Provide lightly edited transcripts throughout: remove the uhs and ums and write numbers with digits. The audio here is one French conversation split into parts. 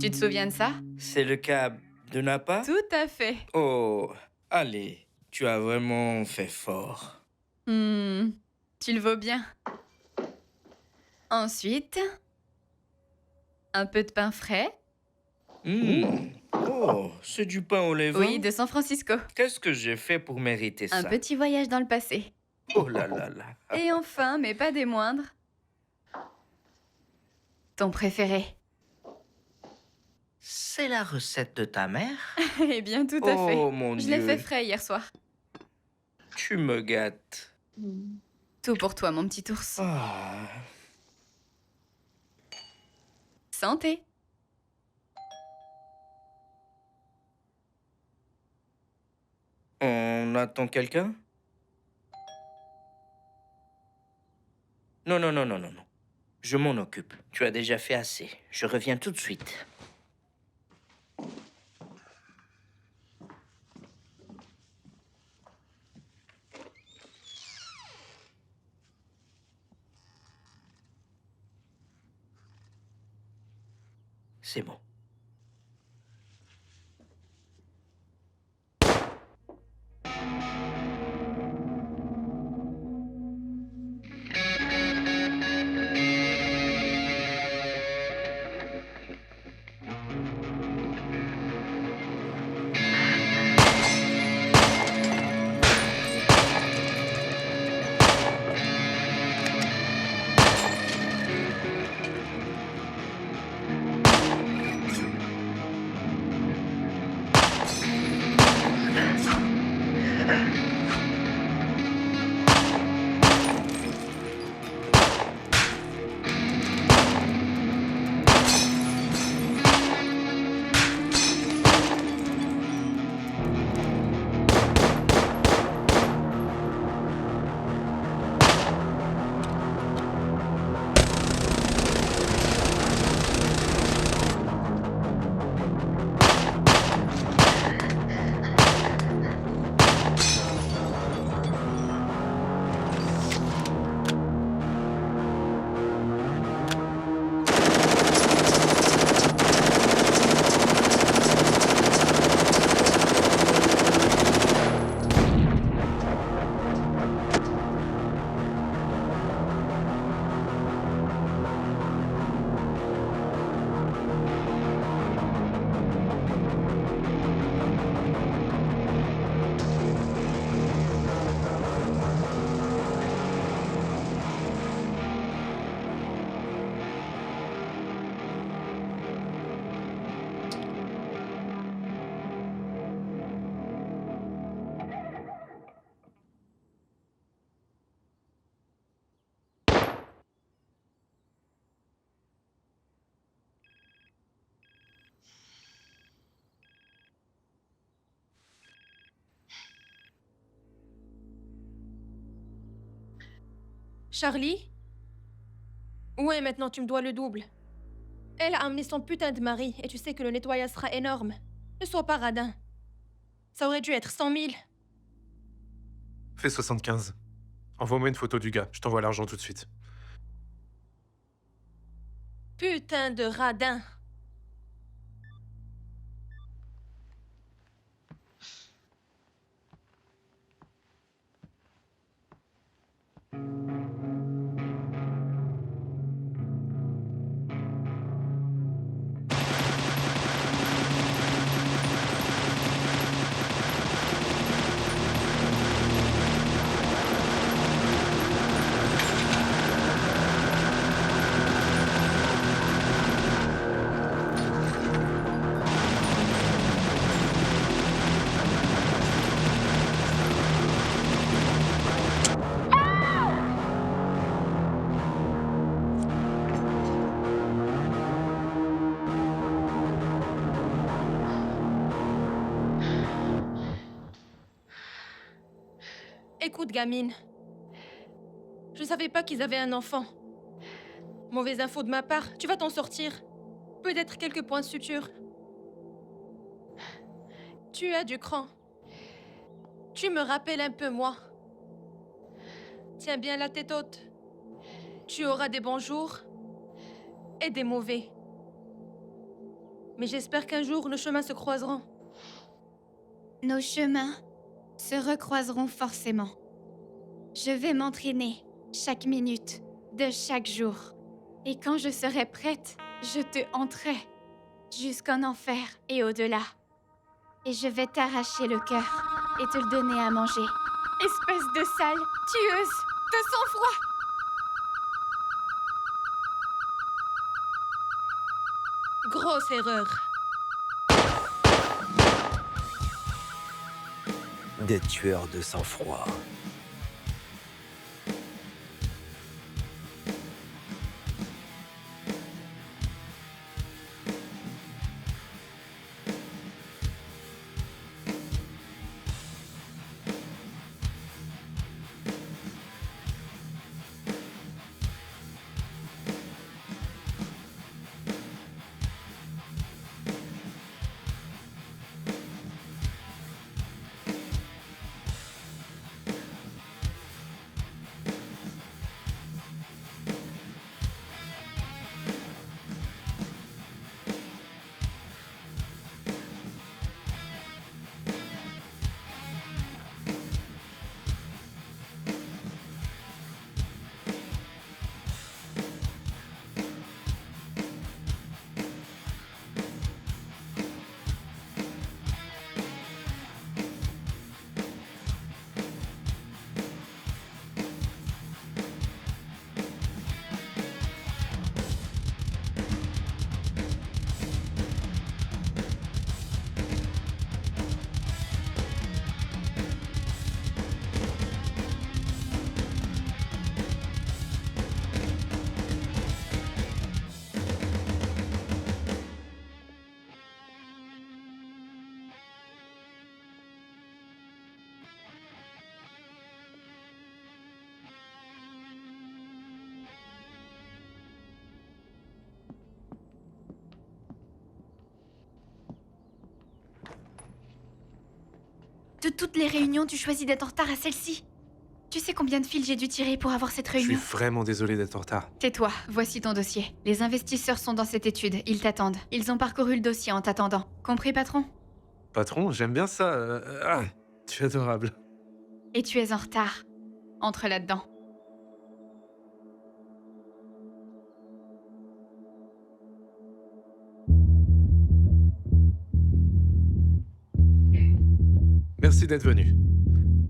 Tu te souviens de ça? C'est le cas de Napa? Tout à fait. Oh, allez, tu as vraiment fait fort. Hmm, tu le vaux bien. Ensuite, un peu de pain frais. Oh, c'est du pain au levain? Oui, de San Francisco. Qu'est-ce que j'ai fait pour mériter Un ça? petit voyage dans le passé. Oh là là là. Et enfin, mais pas des moindres, ton préféré. C'est la recette de ta mère? Eh bien, tout à fait. Oh mon Je l'ai fait Dieu, frais hier soir. tu me gâtes. Tout pour toi, mon petit ours. Ah. Santé. On attend quelqu'un? Non, non, non, non, non, non. Je m'en occupe. Tu as déjà fait assez. Je reviens tout de suite. C'est bon. Charlie? Ouais, maintenant tu me dois le double. Elle a amené son putain de mari et tu sais que le nettoyage sera énorme. Ne sois pas radin. Ça aurait dû être 100 000. Fais 75. Envoie-moi une photo du gars, je t'envoie l'argent tout de suite. Putain de radin. Écoute, gamine. Je savais pas qu'ils avaient un enfant. Mauvaise info de ma part, tu vas t'en sortir. Peut-être quelques points de suture. Tu as du cran. Tu me rappelles un peu moi. Tiens bien la tête haute. Tu auras des bons jours et des mauvais. Mais j'espère qu'un jour nos chemins se croiseront. Nos chemins se recroiseront forcément. Je vais m'entraîner chaque minute de chaque jour. Et quand je serai prête, je te hanterai jusqu'en enfer et au-delà. Et je vais t'arracher le cœur et te le donner à manger. Espèce de sale tueuse de sang-froid! Grosse erreur. Des tueurs de sang-froid. De toutes les réunions, tu choisis d'être en retard à celle-ci. Tu sais combien de fils j'ai dû tirer pour avoir cette Je suis réunion? vraiment désolé d'être en retard. Tais-toi, voici ton dossier. Les investisseurs sont dans cette étude, ils t'attendent. Ils ont parcouru le dossier en t'attendant. Compris, patron? Patron, j'aime bien ça. Tu es adorable. Et tu es en retard. Entre là-dedans. Merci d'être venu.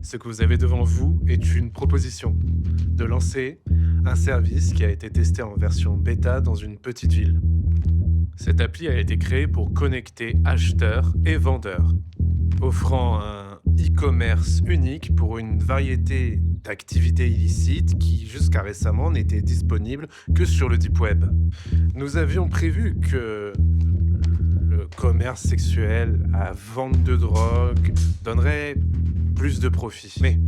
Ce que vous avez devant vous est une proposition de lancer un service qui a été testé en version bêta dans une petite ville. Cette appli a été créée pour connecter acheteurs et vendeurs, offrant un e-commerce unique pour une variété d'activités illicites qui, jusqu'à récemment, n'étaient disponibles que sur le Deep Web. Nous avions prévu que le commerce sexuel à vente de drogue donnerait plus de profit. Mais,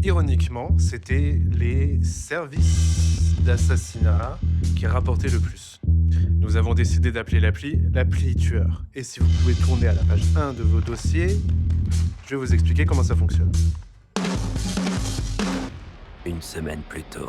ironiquement, c'était les services d'assassinat qui rapportaient le plus. Nous avons décidé d'appeler l'appli tueur. Et si vous pouvez tourner à la page 1 de vos dossiers, je vais vous expliquer comment ça fonctionne. Une semaine plus tôt.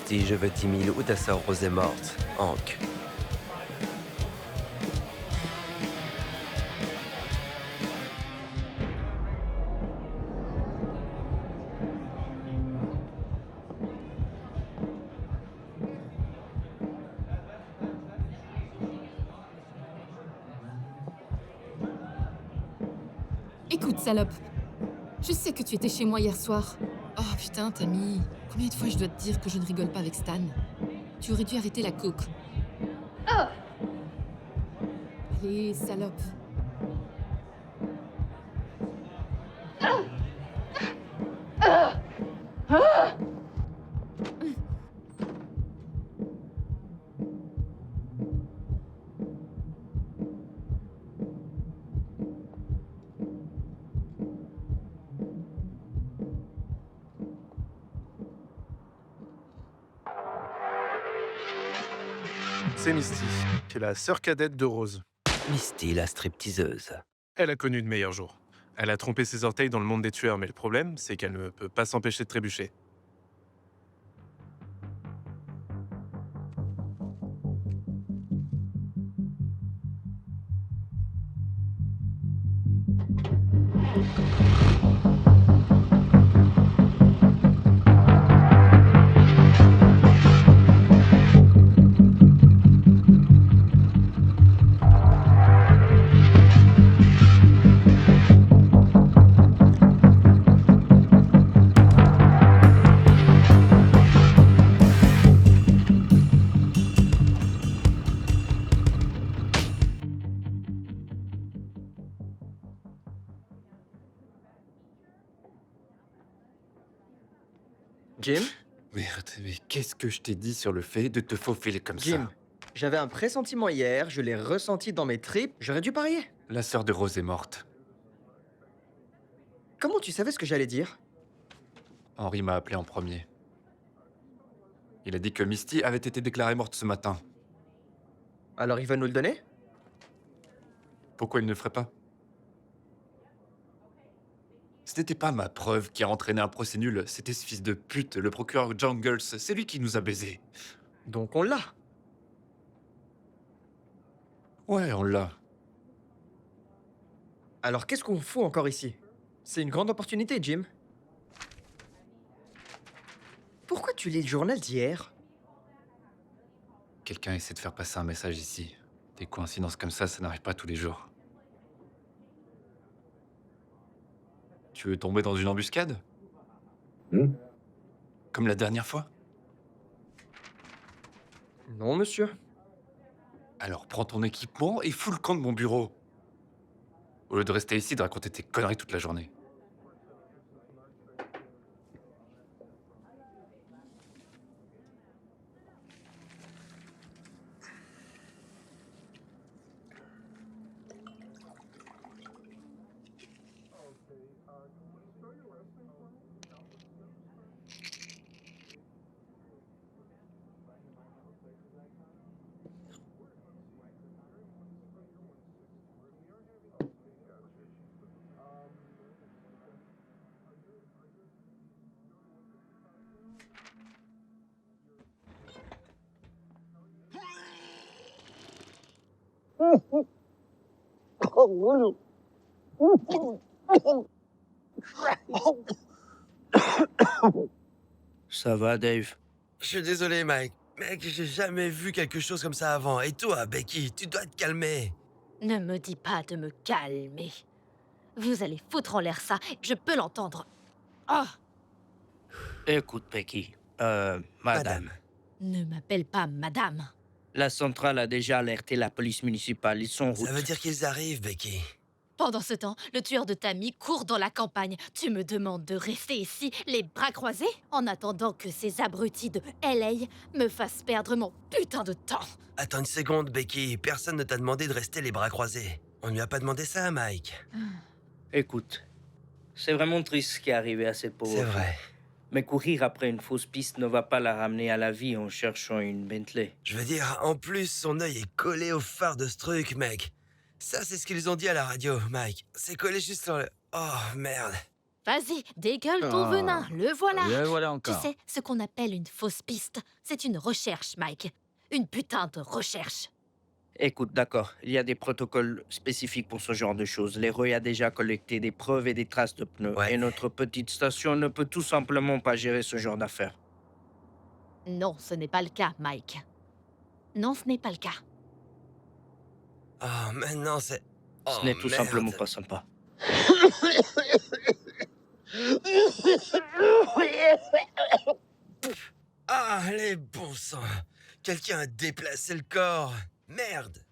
Misty, je veux 10 000 ou ta sœur Rose est morte. Hank. Écoute, salope. Je sais que tu étais chez moi hier soir. Oh putain, Tammy. Combien de fois je dois te dire que je ne rigole pas avec Stan? Tu aurais dû arrêter la coke. Oh! Allez, salope. C'est Misty, qui est la sœur cadette de Rose. Misty, la stripteaseuse. Elle a connu de meilleurs jours. Elle a trompé ses orteils dans le monde des tueurs, mais le problème, c'est qu'elle ne peut pas s'empêcher de trébucher. Jim? Merde, mais qu'est-ce que je t'ai dit sur le fait de te faufiler comme Jim, ça? j'avais un pressentiment hier, je l'ai ressenti dans mes tripes, j'aurais dû parier. La sœur de Rose est morte. Comment tu savais ce que j'allais dire? Henry m'a appelé en premier. Il a dit que Misty avait été déclarée morte ce matin. Alors il va nous le donner? Pourquoi il ne le ferait pas? Ce n'était pas ma preuve qui a entraîné un procès nul, c'était ce fils de pute, le procureur Jungles, c'est lui qui nous a baisés. Donc on l'a. Ouais, on l'a. Alors qu'est-ce qu'on fout encore ici? C'est une grande opportunité, Jim. Pourquoi tu lis le journal d'hier? Quelqu'un essaie de faire passer un message ici. Des coïncidences comme ça n'arrive pas tous les jours. Tu veux tomber dans une embuscade? Comme la dernière fois? Non, monsieur. Alors prends ton équipement et fous le camp de mon bureau. Au lieu de rester ici et de raconter tes conneries toute la journée. Ça va, Dave? Je suis désolé, Mike. Mec, j'ai jamais vu quelque chose comme ça avant. Et toi, Becky, tu dois te calmer. Ne me dis pas de me calmer. Vous allez foutre en l'air ça, je peux l'entendre. Oh, Écoute, Becky. Madame. ne m'appelle pas madame. La centrale a déjà alerté la police municipale. Ils sont en route. Ça veut dire qu'ils arrivent, Becky. Pendant ce temps, le tueur de Tammy court dans la campagne. Tu me demandes de rester ici, les bras croisés, en attendant que ces abrutis de LA me fassent perdre mon putain de temps. Attends une seconde, Becky. Personne ne t'a demandé de rester les bras croisés. On lui a pas demandé ça, Mike. Écoute, c'est vraiment triste ce qui est arrivé à cette pauvre C'est fille. vrai. Mais courir après une fausse piste ne va pas la ramener à la vie en cherchant une Bentley. Je veux dire, en plus, son œil est collé au phare de ce truc, mec. Ça, c'est ce qu'ils ont dit à la radio, Mike. C'est collé juste sur le... Oh, merde. Vas-y, dégueule ton Ah. venin, le voilà. Le voilà Tu encore. sais, ce qu'on appelle une fausse piste, c'est une recherche, Mike. Une putain de recherche. Écoute, d'accord, il y a des protocoles spécifiques pour ce genre de choses. Leroy a déjà collecté des preuves et des traces de pneus. Ouais. Et notre petite station ne peut tout simplement pas gérer ce genre d'affaires. Non, ce n'est pas le cas, Mike. Non, ce n'est pas le cas. Oh, maintenant c'est... Ce Oh, n'est tout merde. simplement pas sympa. Ah, les bons sang. Quelqu'un a déplacé le corps. Merde.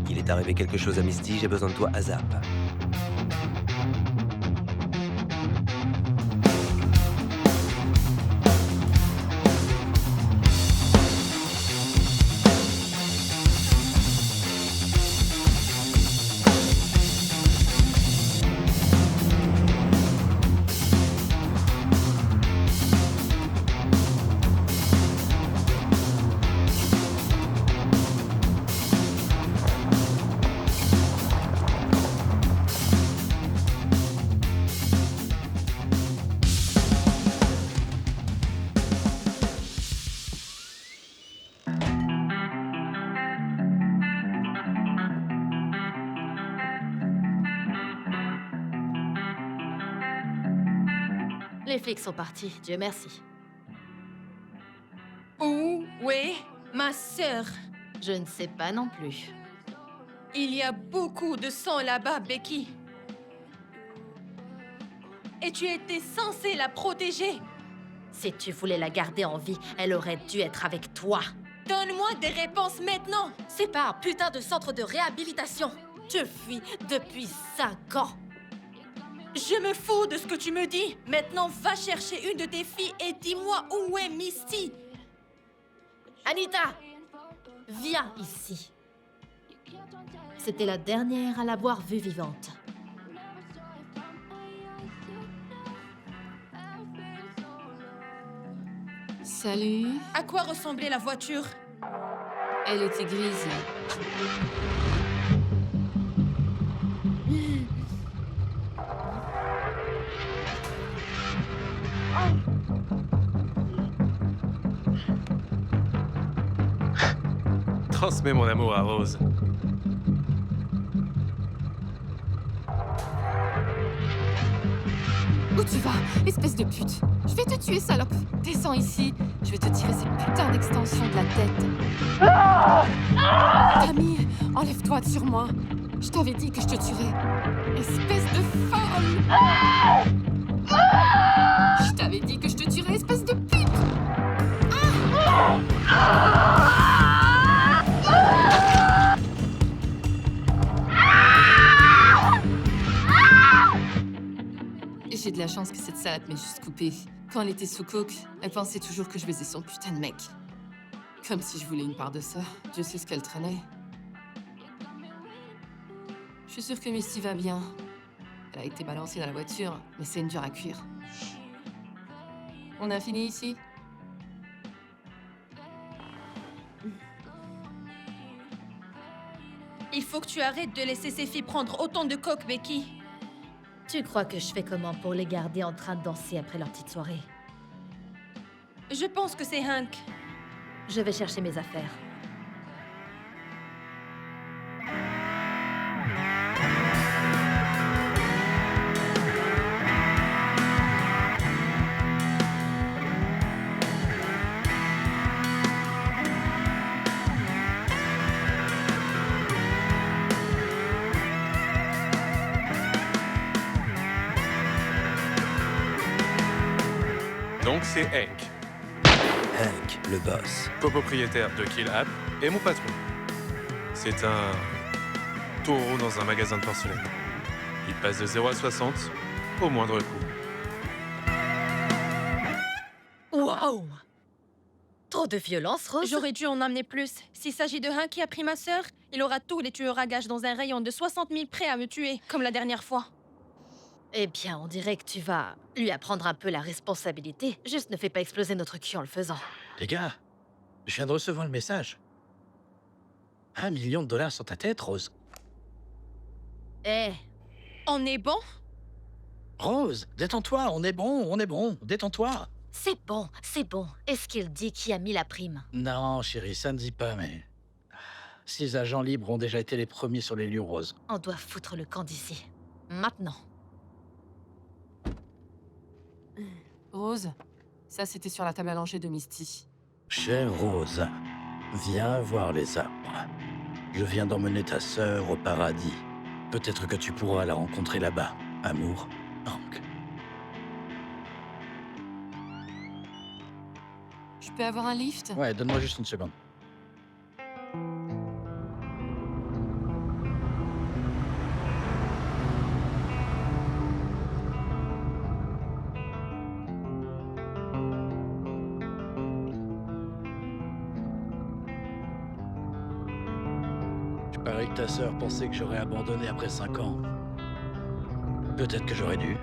Il est arrivé quelque chose à Misty, j'ai besoin de toi, ASAP. Les flics sont partis, Dieu merci. Où est ma sœur? Je ne sais pas non plus. Il y a beaucoup de sang là-bas, Becky. Et tu étais censée la protéger. Si tu voulais la garder en vie, elle aurait dû être avec toi. Donne-moi des réponses maintenant. C'est pas un putain de centre de réhabilitation. Tu fuis depuis 5 ans. Je me fous de ce que tu me dis. Maintenant, va chercher une de tes filles et dis-moi où est Misty. Anita, viens ici. C'était la dernière à l'avoir vue vivante. Salut. À quoi ressemblait la voiture? Elle était grise. Transmets mon amour à Rose. Où tu vas, espèce de pute? Je vais te tuer, salope. Descends ici. Je vais te tirer ces putains d'extensions de la tête. Tammy, enlève-toi de sur moi. Je t'avais dit que je te tuerais. Espèce de folle. Je t'avais dit que je te tuerais, espèce de pute. J'ai de la chance que cette salope m'ait juste coupée. Quand elle était sous coke, elle pensait toujours que je baisais son putain de mec. Comme si je voulais une part de ça. Dieu sait ce qu'elle traînait. Je suis sûre que Misty va bien. Elle a été balancée dans la voiture, mais c'est une dure à cuire. On a fini ici? Il faut que tu arrêtes de laisser ces filles prendre autant de coke, Becky. Tu crois que je fais comment pour les garder en train de danser après leur petite soirée? Je pense que c'est Hank. Je vais chercher mes affaires. Donc c'est Hank, Hank, le boss. copropriétaire de Kill App et mon patron. C'est un taureau dans un magasin de porcelaine. Il passe de 0 à 60 au moindre coup. Waouh! Trop de violence, Rose. J'aurais dû en amener plus. S'il s'agit de un qui a pris ma sœur, il aura tous les tueurs à gages dans un rayon de 60 000 prêts à me tuer, comme la dernière fois. Eh bien, on dirait que tu vas lui apprendre un peu la responsabilité. Juste ne fais pas exploser notre cul en le faisant. Les gars, je viens de recevoir le message. 1 million de dollars sur ta tête, Rose. Eh, On est bon? Rose, détends-toi, on est bon, détends-toi. c'est bon, c'est bon. Est-ce qu'il dit qui a mis la prime? Non, chérie, ça ne dit pas, mais... 6 agents libres ont déjà été les premiers sur les lieux, Rose. On doit foutre le camp d'ici. Maintenant. Rose, ça c'était sur la table à langer de Misty. Chère Rose, viens voir les arbres. Je viens d'emmener ta sœur au paradis. Peut-être que tu pourras la rencontrer là-bas. Amour, Hank. Je peux avoir un lift? Ouais, donne-moi juste une seconde. Je parie que ta sœur pensait que j'aurais abandonné après 5 ans. Peut-être que j'aurais dû.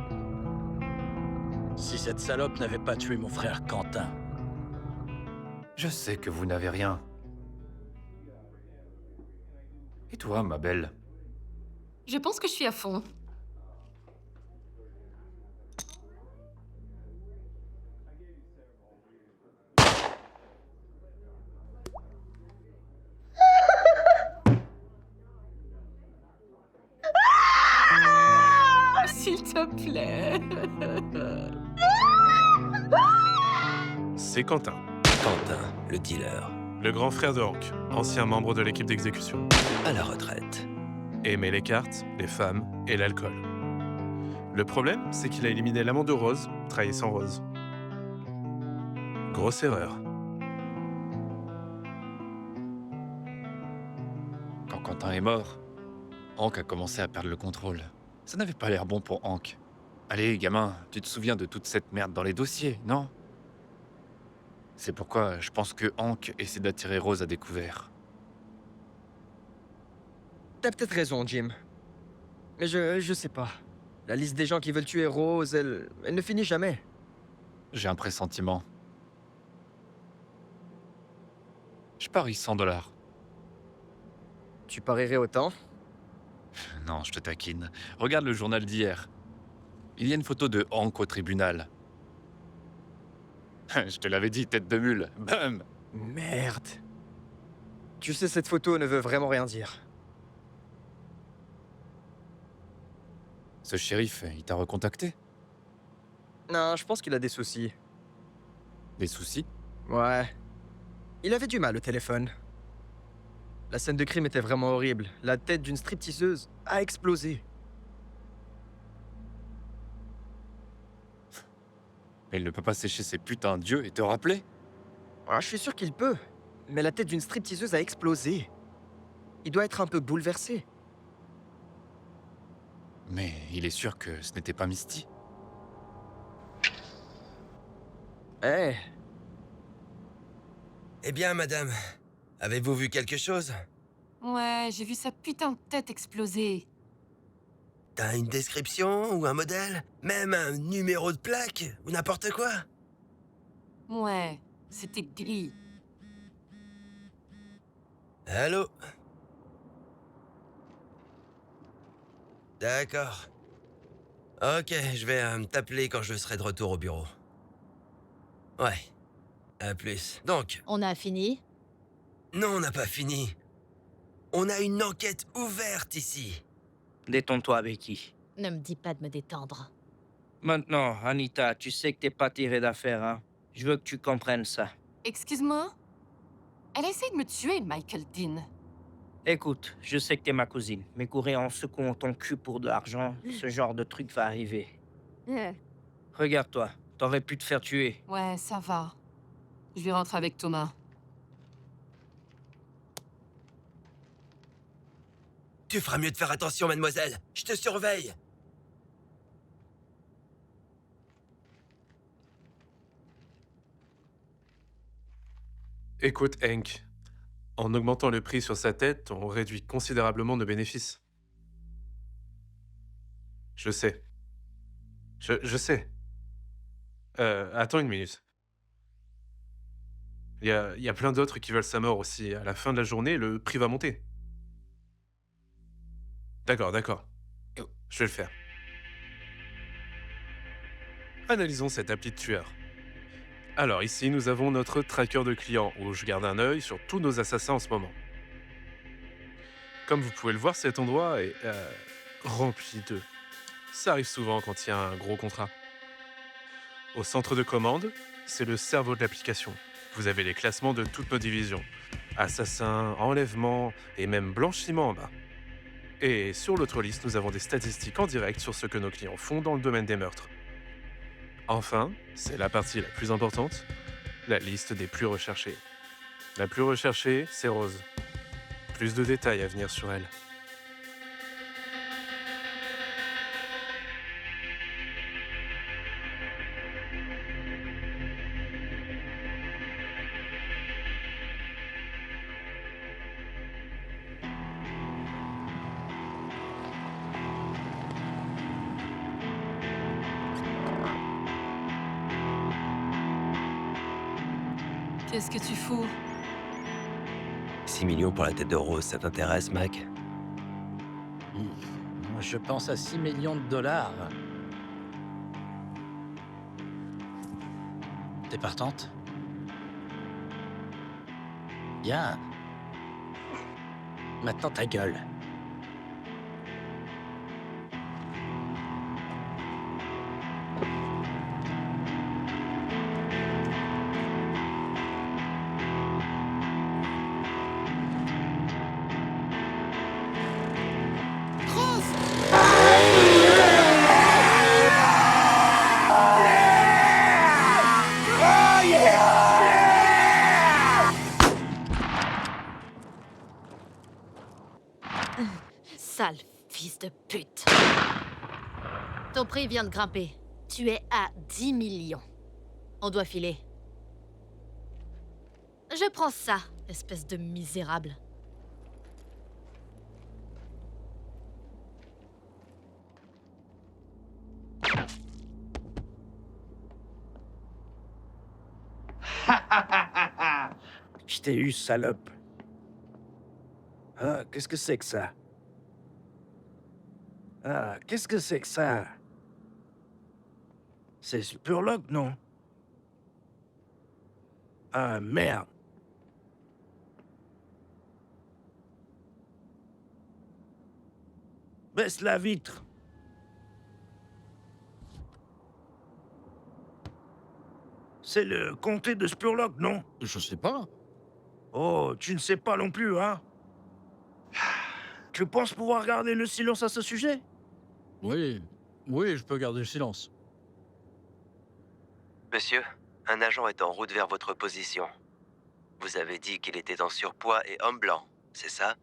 Si cette salope n'avait pas tué mon frère Quentin. Je sais que vous n'avez rien. Et toi, ma belle? Je pense que je suis à fond. S'il te plaît. C'est Quentin, Quentin, le dealer, le grand frère de Hank, ancien membre de l'équipe d'exécution. à la retraite. Aimait les cartes, les femmes et l'alcool. Le problème, c'est qu'il a éliminé l'amant de Rose, trahissant Rose. Grosse erreur. Quand Quentin est mort, Hank a commencé à perdre le contrôle. Ça n'avait pas l'air bon pour Hank. Allez, gamin, tu te souviens de toute cette merde dans les dossiers, non? C'est pourquoi je pense que Hank essaie d'attirer Rose à découvert. T'as peut-être raison, Jim. Mais je sais pas. La liste des gens qui veulent tuer Rose, elle ne finit jamais. J'ai un pressentiment. Je parie 100 $. Tu parierais autant? Non, je te taquine. Regarde le journal d'hier. Il y a une photo de Hank au tribunal. Je te l'avais dit, tête de mule. Bam! Merde. Tu sais, cette photo ne veut vraiment rien dire. Ce shérif, il t'a recontacté? Non, je pense qu'il a des soucis. Des soucis? Ouais. Il avait du mal au téléphone. La scène de crime était vraiment horrible. La tête d'une stripteaseuse a explosé. Mais il ne peut pas sécher ses putains d'yeux et te rappeler? Ah, je suis sûr qu'il peut. Mais la tête d'une stripteaseuse a explosé. Il doit être un peu bouleversé. Mais il est sûr que ce n'était pas Misty. Eh, Eh bien, madame, avez-vous vu quelque chose? Ouais, j'ai vu sa putain de tête exploser. T'as une description ou un modèle? Même un numéro de plaque? Ou n'importe quoi? Ouais, c'était gris. Allô? D'accord. Ok, je vais t'appeler quand je serai de retour au bureau. Ouais. À plus. Donc, On a fini? non, on n'a pas fini. On a une enquête ouverte ici. Détends-toi, Becky. Ne me dis pas de me détendre. Maintenant, Anita, tu sais que t'es pas tirée d'affaire, hein? Je veux que tu comprennes ça. Excuse-moi? Elle essaie de me tuer, Michael Dean. Écoute, je sais que t'es ma cousine, mais courir en secouant ton cul pour de l'argent, ce genre de truc va arriver. Regarde-toi, t'aurais pu te faire tuer. Ouais, ça va. Je vais rentrer avec Thomas. Tu feras mieux de faire attention, mademoiselle. Je te surveille. Écoute, Hank, en augmentant le prix sur sa tête, on réduit considérablement nos bénéfices. Je sais. Je sais. Attends une minute. Il y a plein d'autres qui veulent sa mort aussi. À la fin de la journée, le prix va monter. D'accord, d'accord. Je vais le faire. Analysons cette appli de tueur. Alors ici, nous avons notre tracker de clients, où je garde un œil sur tous nos assassins en ce moment. Comme vous pouvez le voir, cet endroit est rempli d'eux. Ça arrive souvent quand il y a un gros contrat. Au centre de commande, c'est le cerveau de l'application. Vous avez les classements de toutes nos divisions. Assassins, enlèvements et même blanchiment en bas. Et sur l'autre liste, nous avons des statistiques en direct sur ce que nos clients font dans le domaine des meurtres. Enfin, c'est la partie la plus importante, la liste des plus recherchés. La plus recherchée, c'est Rose. Plus de détails à venir sur elle. Qu'est-ce que tu fous? 6 millions pour la tête de Rose, ça t'intéresse, Mac? Moi, je pense à 6 millions de dollars. T'es partante? Bien. Maintenant ta gueule. Sale fils de pute. Ton prix vient de grimper. Tu es à 10 millions. On doit filer. Je prends ça, espèce de misérable. Je t'ai eu, salope. Ah, qu'est-ce que c'est que ça? Ah, qu'est-ce que c'est que ça? C'est Spurlock, non? Ah, merde. Baisse la vitre. C'est le comté de Spurlock, non? Je sais pas. Oh, tu ne sais pas non plus, hein? Tu penses pouvoir garder le silence à ce sujet? Oui, je peux garder le silence. Monsieur, un agent est en route vers votre position. Vous avez dit qu'il était en surpoids et homme blanc, c'est ça?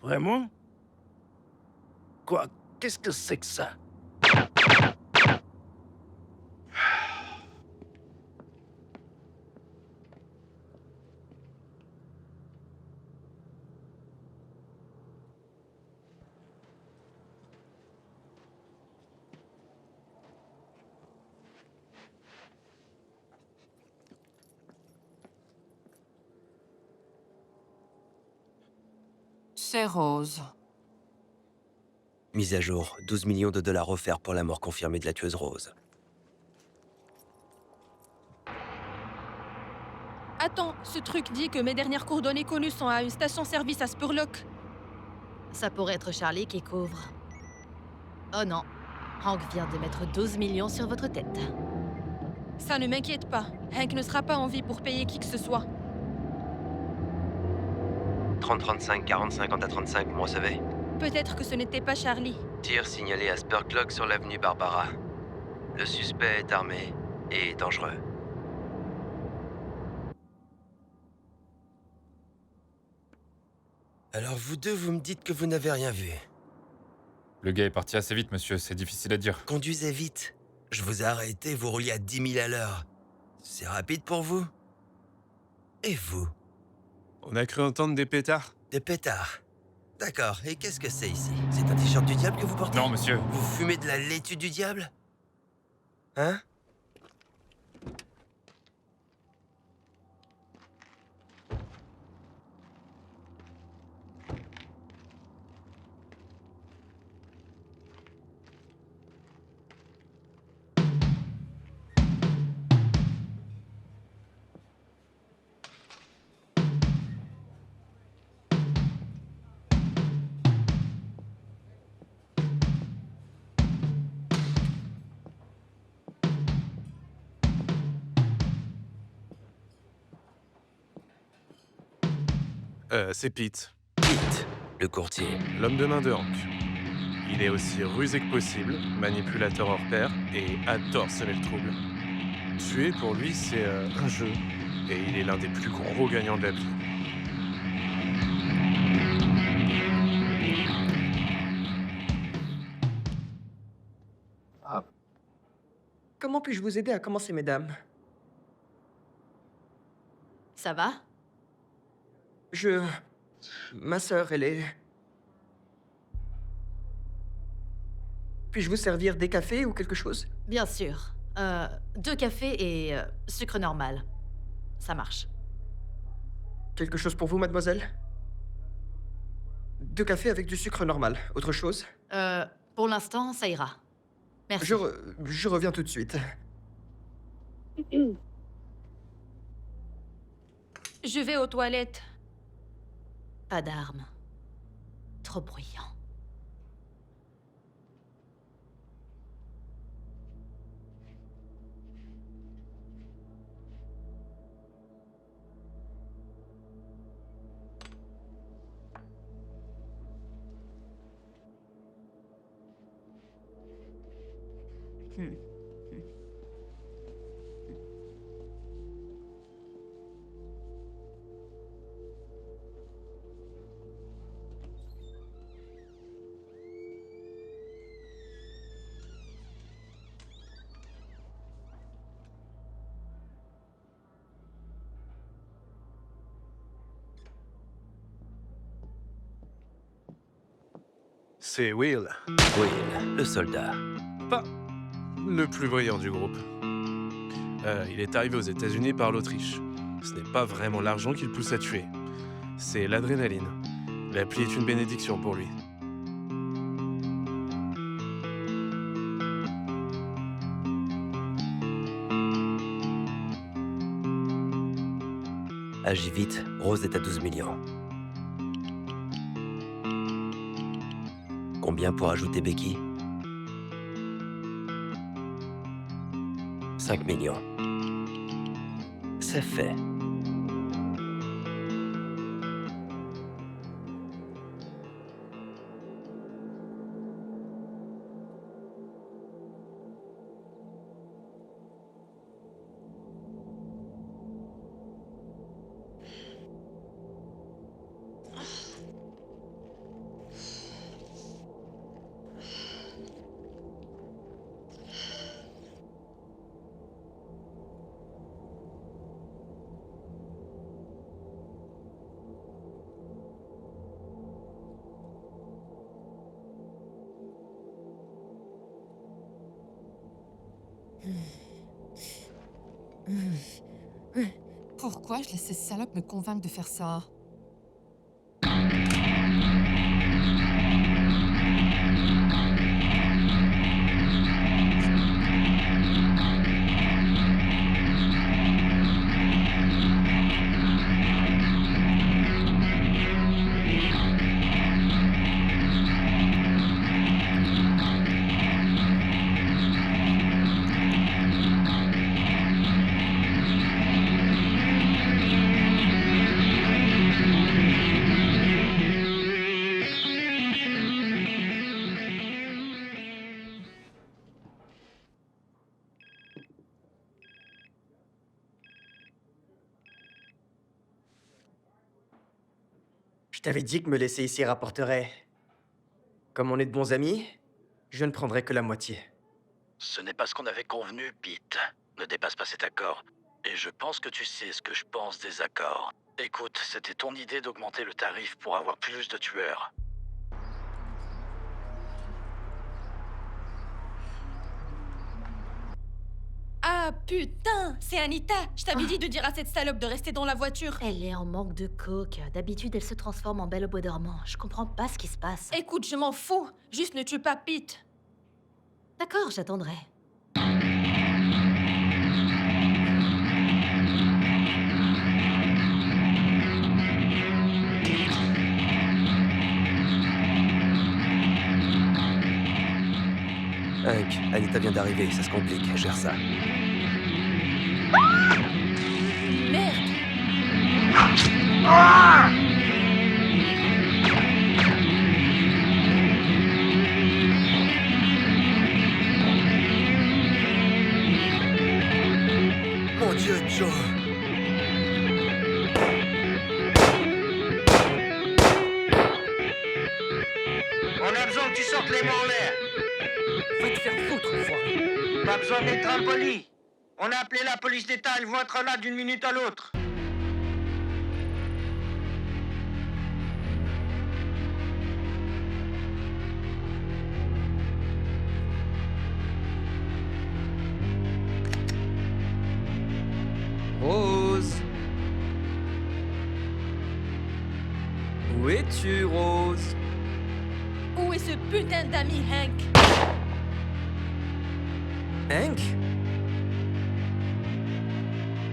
Vraiment? Quoi? Qu'est-ce que c'est que ça? C'est Rose. Mise à jour, 12 millions de dollars offerts pour la mort confirmée de la tueuse Rose. Attends, ce truc dit que mes dernières coordonnées connues sont à une station-service à Spurlock. Ça pourrait être Charlie qui couvre. Oh non, Hank vient de mettre 12 millions sur votre tête. Ça ne m'inquiète pas. Hank ne sera pas en vie pour payer qui que ce soit. 30-35, 40-50 à 35, vous me recevez? Peut-être que ce n'était pas Charlie. Tir signalé à Spurlock sur l'avenue Barbara. Le suspect est armé et dangereux. Alors vous deux, vous me dites que vous n'avez rien vu. Le gars est parti assez vite, monsieur, c'est difficile à dire. Conduisez vite. Je vous ai arrêté, vous rouliez à 10 000 à l'heure. C'est rapide pour vous? Et vous? On a cru entendre des pétards. Des pétards. D'accord, et qu'est-ce que c'est ici? C'est un t-shirt du diable que vous portez? Non, monsieur. Vous fumez de la laitue du diable? Hein? C'est Pete, Pete, le courtier. l'homme de main de Hank. Il est aussi rusé que possible, manipulateur hors pair et adore semer le trouble. Tuer, pour lui, c'est un jeu. Et il est l'un des plus gros gagnants de la vie. Comment puis-je vous aider à commencer, mesdames? Ça va? Ma sœur, elle est... Puis-je vous servir des cafés ou quelque chose? Bien sûr. 2 cafés et sucre normal. Ça marche. Quelque chose pour vous, mademoiselle? 2 cafés avec du sucre normal. Autre chose? Pour l'instant, ça ira. Merci. Je reviens tout de suite. Je vais aux toilettes. Pas d'armes. Trop bruyant. C'est Will, Will, le soldat. pas le plus brillant du groupe. Il est arrivé aux États-Unis par l'Autriche. Ce n'est pas vraiment l'argent qui le pousse à tuer. C'est l'adrénaline. L'appli est une bénédiction pour lui. Agis vite, Rose est à 12 millions. Combien pour ajouter Becky? 5 millions. C'est fait. Pourquoi je laisse ces salopes me convaincre de faire ça? Je t'avais dit que me laisser ici rapporterait. Comme on est de bons amis, je ne prendrai que la moitié. Ce n'est pas ce qu'on avait convenu, Pete. Ne dépasse pas cet accord. Et je pense que tu sais ce que je pense des accords. Écoute, c'était ton idée d'augmenter le tarif pour avoir plus de tueurs. Ah putain, c'est Anita. Je t'avais dit de dire à cette salope de rester dans la voiture. Elle est en manque de coke. D'habitude, elle se transforme en belle au bois dormant. Je comprends pas ce qui se passe. Écoute, je m'en fous. Juste ne tue pas Pete. D'accord, j'attendrai. Hank, Anita vient d'arriver, ça se complique, gère ça. Merde. Mon Dieu, Joe! On a besoin que tu sortes les mains en l'air. Va te faire foutre, enfoiré. Pas besoin d'être impoli. On a appelé la police d'État, ils vont être là d'une minute à l'autre. Rose. Où es-tu, Rose? Où est ce putain d'ami Hank? Hank?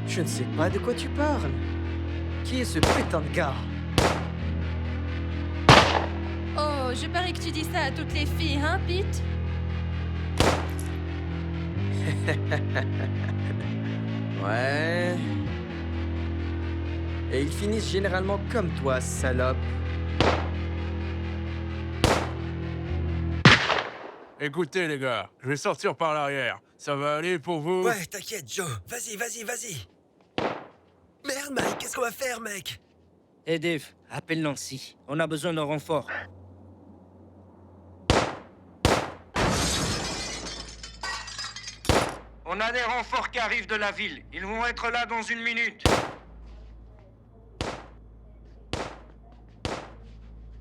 Je ne sais pas de quoi tu parles. Qui est ce putain de gars? Oh, je parie que tu dis ça à toutes les filles, hein, Pete? Ouais. Et ils finissent généralement comme toi, salope. Écoutez les gars, je vais sortir par l'arrière. Ça va aller pour vous? Ouais, t'inquiète, Joe. Vas-y, vas-y, vas-y. Merde, Mike, qu'est-ce qu'on va faire, mec? Hey Dave, appelle Nancy. On a besoin d'un renfort. On a des renforts qui arrivent de la ville. Ils vont être là dans une minute.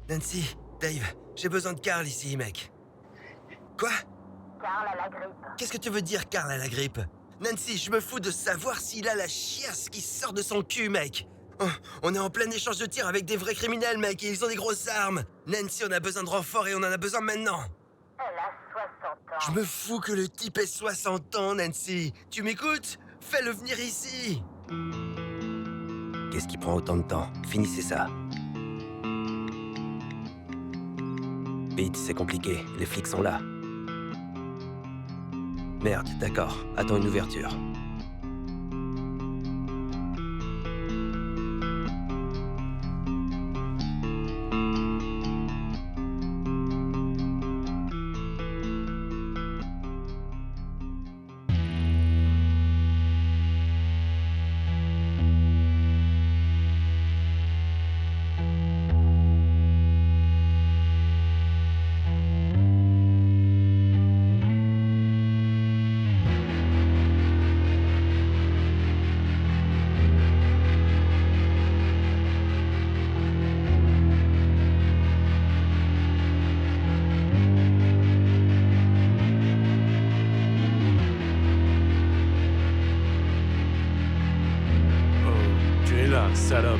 Nancy, Dave, j'ai besoin de Carl ici, mec. Quoi? Carl a la grippe. Qu'est-ce que tu veux dire, Carl a la grippe? Nancy, je me fous de savoir s'il a la chiasse qui sort de son cul, mec. Oh, on est en plein échange de tirs avec des vrais criminels, mec, et ils ont des grosses armes. Nancy, on a besoin de renforts et on en a besoin maintenant. Elle a 60 ans. Je me fous que le type ait 60 ans, Nancy. Tu m'écoutes? Fais-le venir ici. Qu'est-ce qui prend autant de temps? Finissez ça. Pete, c'est compliqué. Les flics sont là. Merde, d'accord. Attends une ouverture. Salope.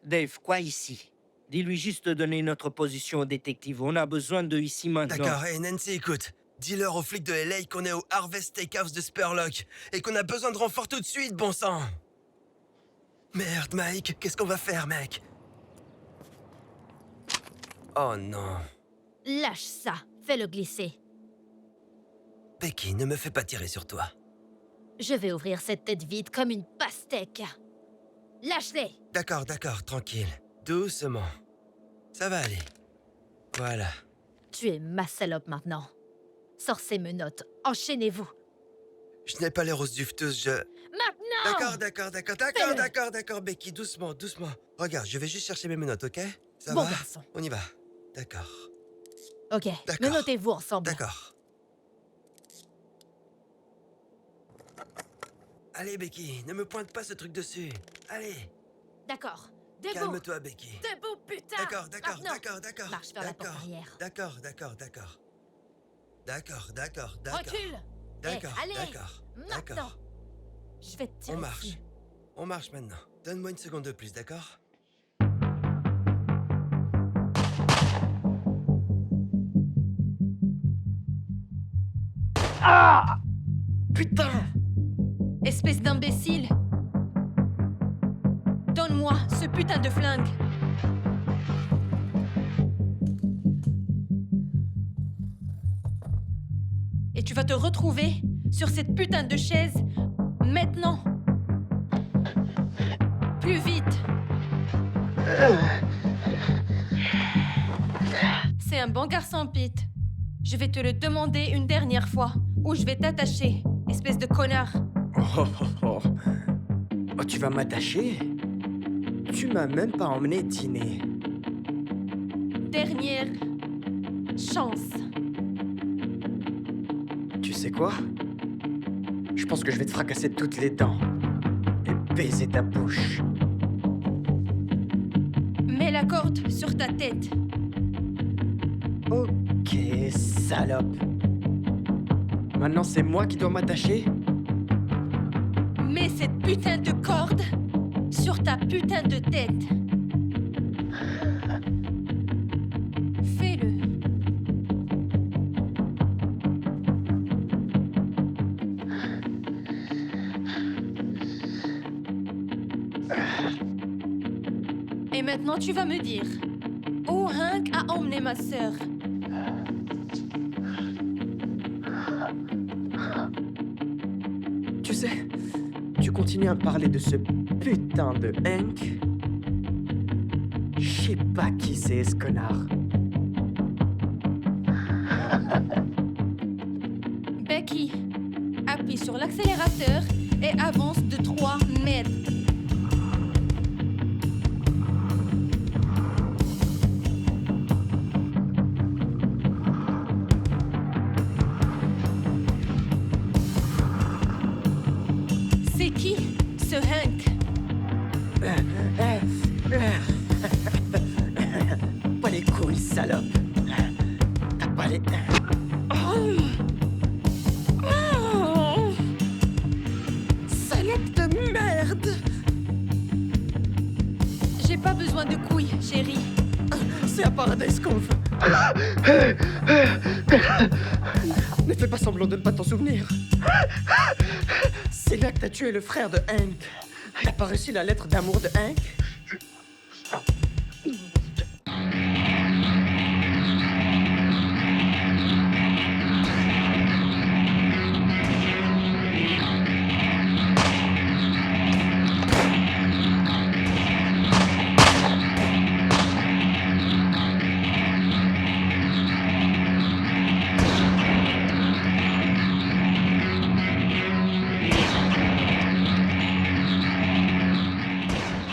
Dave, quoi ici? Dis-lui juste de donner notre position au détective. On a besoin d'eux ici maintenant. D'accord, et Nancy, écoute. Dis-leur aux flics de LA qu'on est au Harvest Steakhouse de Spurlock et qu'on a besoin de renfort tout de suite, bon sang. Merde, Mike, qu'est-ce qu'on va faire, mec? Oh non. Lâche ça, fais-le glisser. Becky, ne me fais pas tirer sur toi. Je vais ouvrir cette tête vide comme une pastèque. Lâche-les! D'accord, tranquille. Doucement. Ça va aller. Voilà. Tu es ma salope maintenant. Sors ces menottes, enchaînez-vous. Je n'ai pas les roses dufteuses, je... Maintenant! D'accord, Becky, doucement. Regarde, je vais juste chercher mes menottes, ok? Ça Bon va? garçon. On y va. D'accord. Ok, menottez-vous ensemble. D'accord. Allez, Becky, ne me pointe pas ce truc dessus. Allez. D'accord. Debout. Calme-toi, Becky. Debout, putain! D'accord. Marche vers la porte arrière. D'accord. Recule! Allez! Maintenant! Je vais te tirer dessus. On marche maintenant. Donne-moi une seconde de plus, d'accord? Ah! Putain! Espèce d'imbécile! Donne-moi ce putain de flingue! Et tu vas te retrouver sur cette putain de chaise maintenant! Plus vite! C'est un bon garçon, Pete. Je vais te le demander une dernière fois, ou je vais t'attacher, espèce de connard. Oh, tu vas m'attacher? Tu m'as même pas emmené dîner. Dernière chance. Tu sais quoi? Je pense que je vais te fracasser toutes les dents et baiser ta bouche. Mets la corde sur ta tête. Ok, salope. Maintenant, c'est moi qui dois m'attacher? Mets cette putain de corde sur ta putain de tête. Fais-le. Et maintenant, tu vas me dire où Hank a emmené ma sœur. Tu sais, tu continues à me parler de ce putain de Hank. Je sais pas qui c'est, ce connard. Becky, appuie sur l'accélérateur et avance de 3 mètres. C'est qui, ce Hank? Pas les couilles, salope. T'as pas les... Salope de merde! J'ai pas besoin de couilles, chérie. C'est à Paradise Cove. Ne fais pas semblant de ne pas t'en souvenir. C'est là que t'as tué le frère de Hank. T'as pas reçu la lettre d'amour de Hank?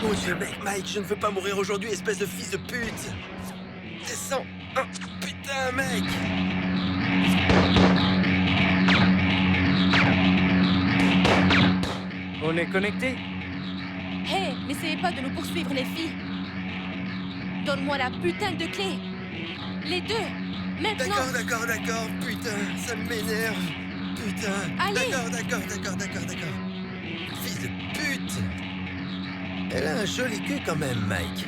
Mon Dieu, Mike, je ne veux pas mourir aujourd'hui, espèce de fils de pute! Descends! Oh, putain, mec! On est connectés? Hé, n'essayez pas de nous poursuivre, les filles. Donne-moi la putain de clé. Les deux, maintenant. D'accord, putain, ça m'énerve. Putain. Allez. D'accord. Fils de pute! Elle a un joli cul quand même, Mike.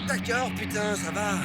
D'accord, putain, ça va.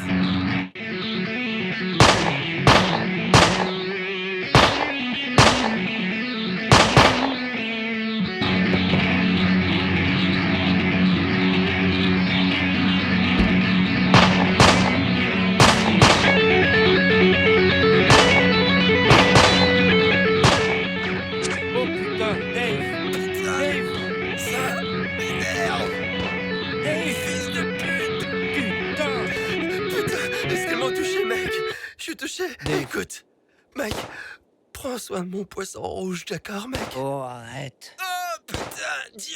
tellement touché, mec. Je suis touché. Écoute, mec, prends soin de mon poisson rouge, d'accord, mec? Oh, arrête. Oh, putain, Dieu.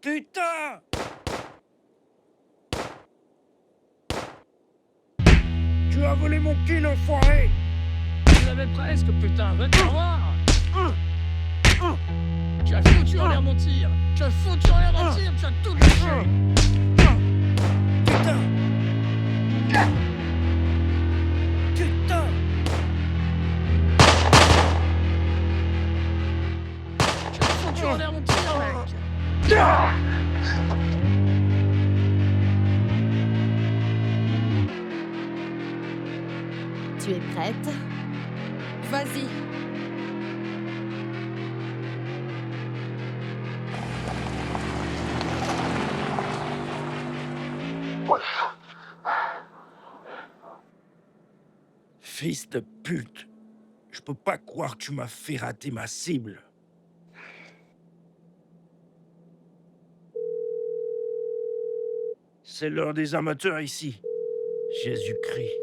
Putain! Tu as volé mon kill, enfoiré! Tu l'avais presque, putain, va te voir. Tu as foutu en l'air mon tir. Tu as foutu en l'air mon tir, tu as tout gâché. Putain! Putain! Tu as foutu en l'air mon tir, mec. Tu es prête? Vas-y. Fils de pute. Je peux pas croire que tu m'as fait rater ma cible. C'est l'heure des amateurs ici. Jésus-Christ.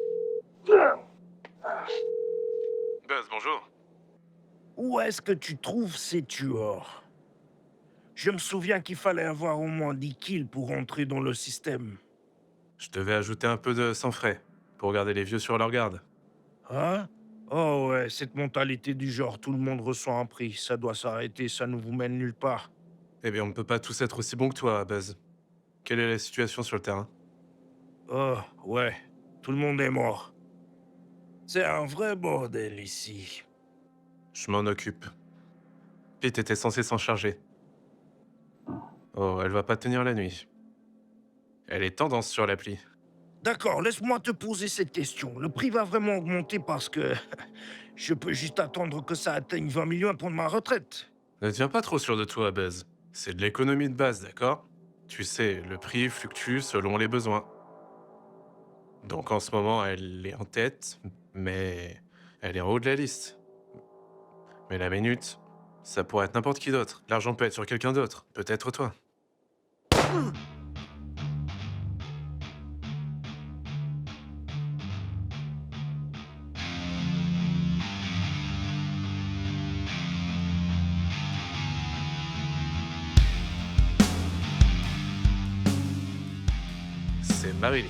Buzz, bonjour. Où est-ce que tu trouves ces tueurs? Je me souviens qu'il fallait avoir au moins 10 kills pour entrer dans le système. Je devais ajouter un peu de sang frais pour garder les vieux sur leur garde. Hein? Oh ouais, cette mentalité du genre tout le monde reçoit un prix, ça doit s'arrêter, ça ne vous mène nulle part. Eh bien, on ne peut pas tous être aussi bons que toi, Buzz. Quelle est la situation sur le terrain? Oh ouais, tout le monde est mort. C'est un vrai bordel ici. Je m'en occupe. Pete était censé s'en charger. Oh, elle va pas tenir la nuit. Elle est tendance sur l'appli. D'accord, laisse-moi te poser cette question. Le prix va vraiment augmenter parce que je peux juste attendre que ça atteigne 20 millions pour ma retraite. Ne deviens pas trop sûr de toi, Buzz. C'est de l'économie de base, d'accord? Tu sais, le prix fluctue selon les besoins. Donc en ce moment, elle est en tête, mais elle est en haut de la liste. Mais la minute, ça pourrait être n'importe qui d'autre. L'argent peut être sur quelqu'un d'autre, peut-être toi. C'est Marilyn,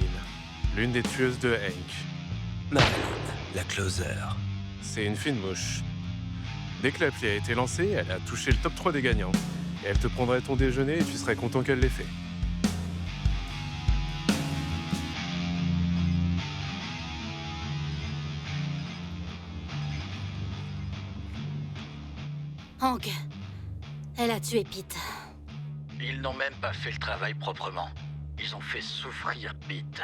l'une des tueuses de Hank. Marilyn, la closer. C'est une fine mouche. Dès que l'appli a été lancée, elle a touché le top 3 des gagnants. Et elle te prendrait ton déjeuner et tu serais content qu'elle l'ait fait. Hank, elle a tué Pete. Ils n'ont même pas fait le travail proprement. Ils ont fait souffrir Pete.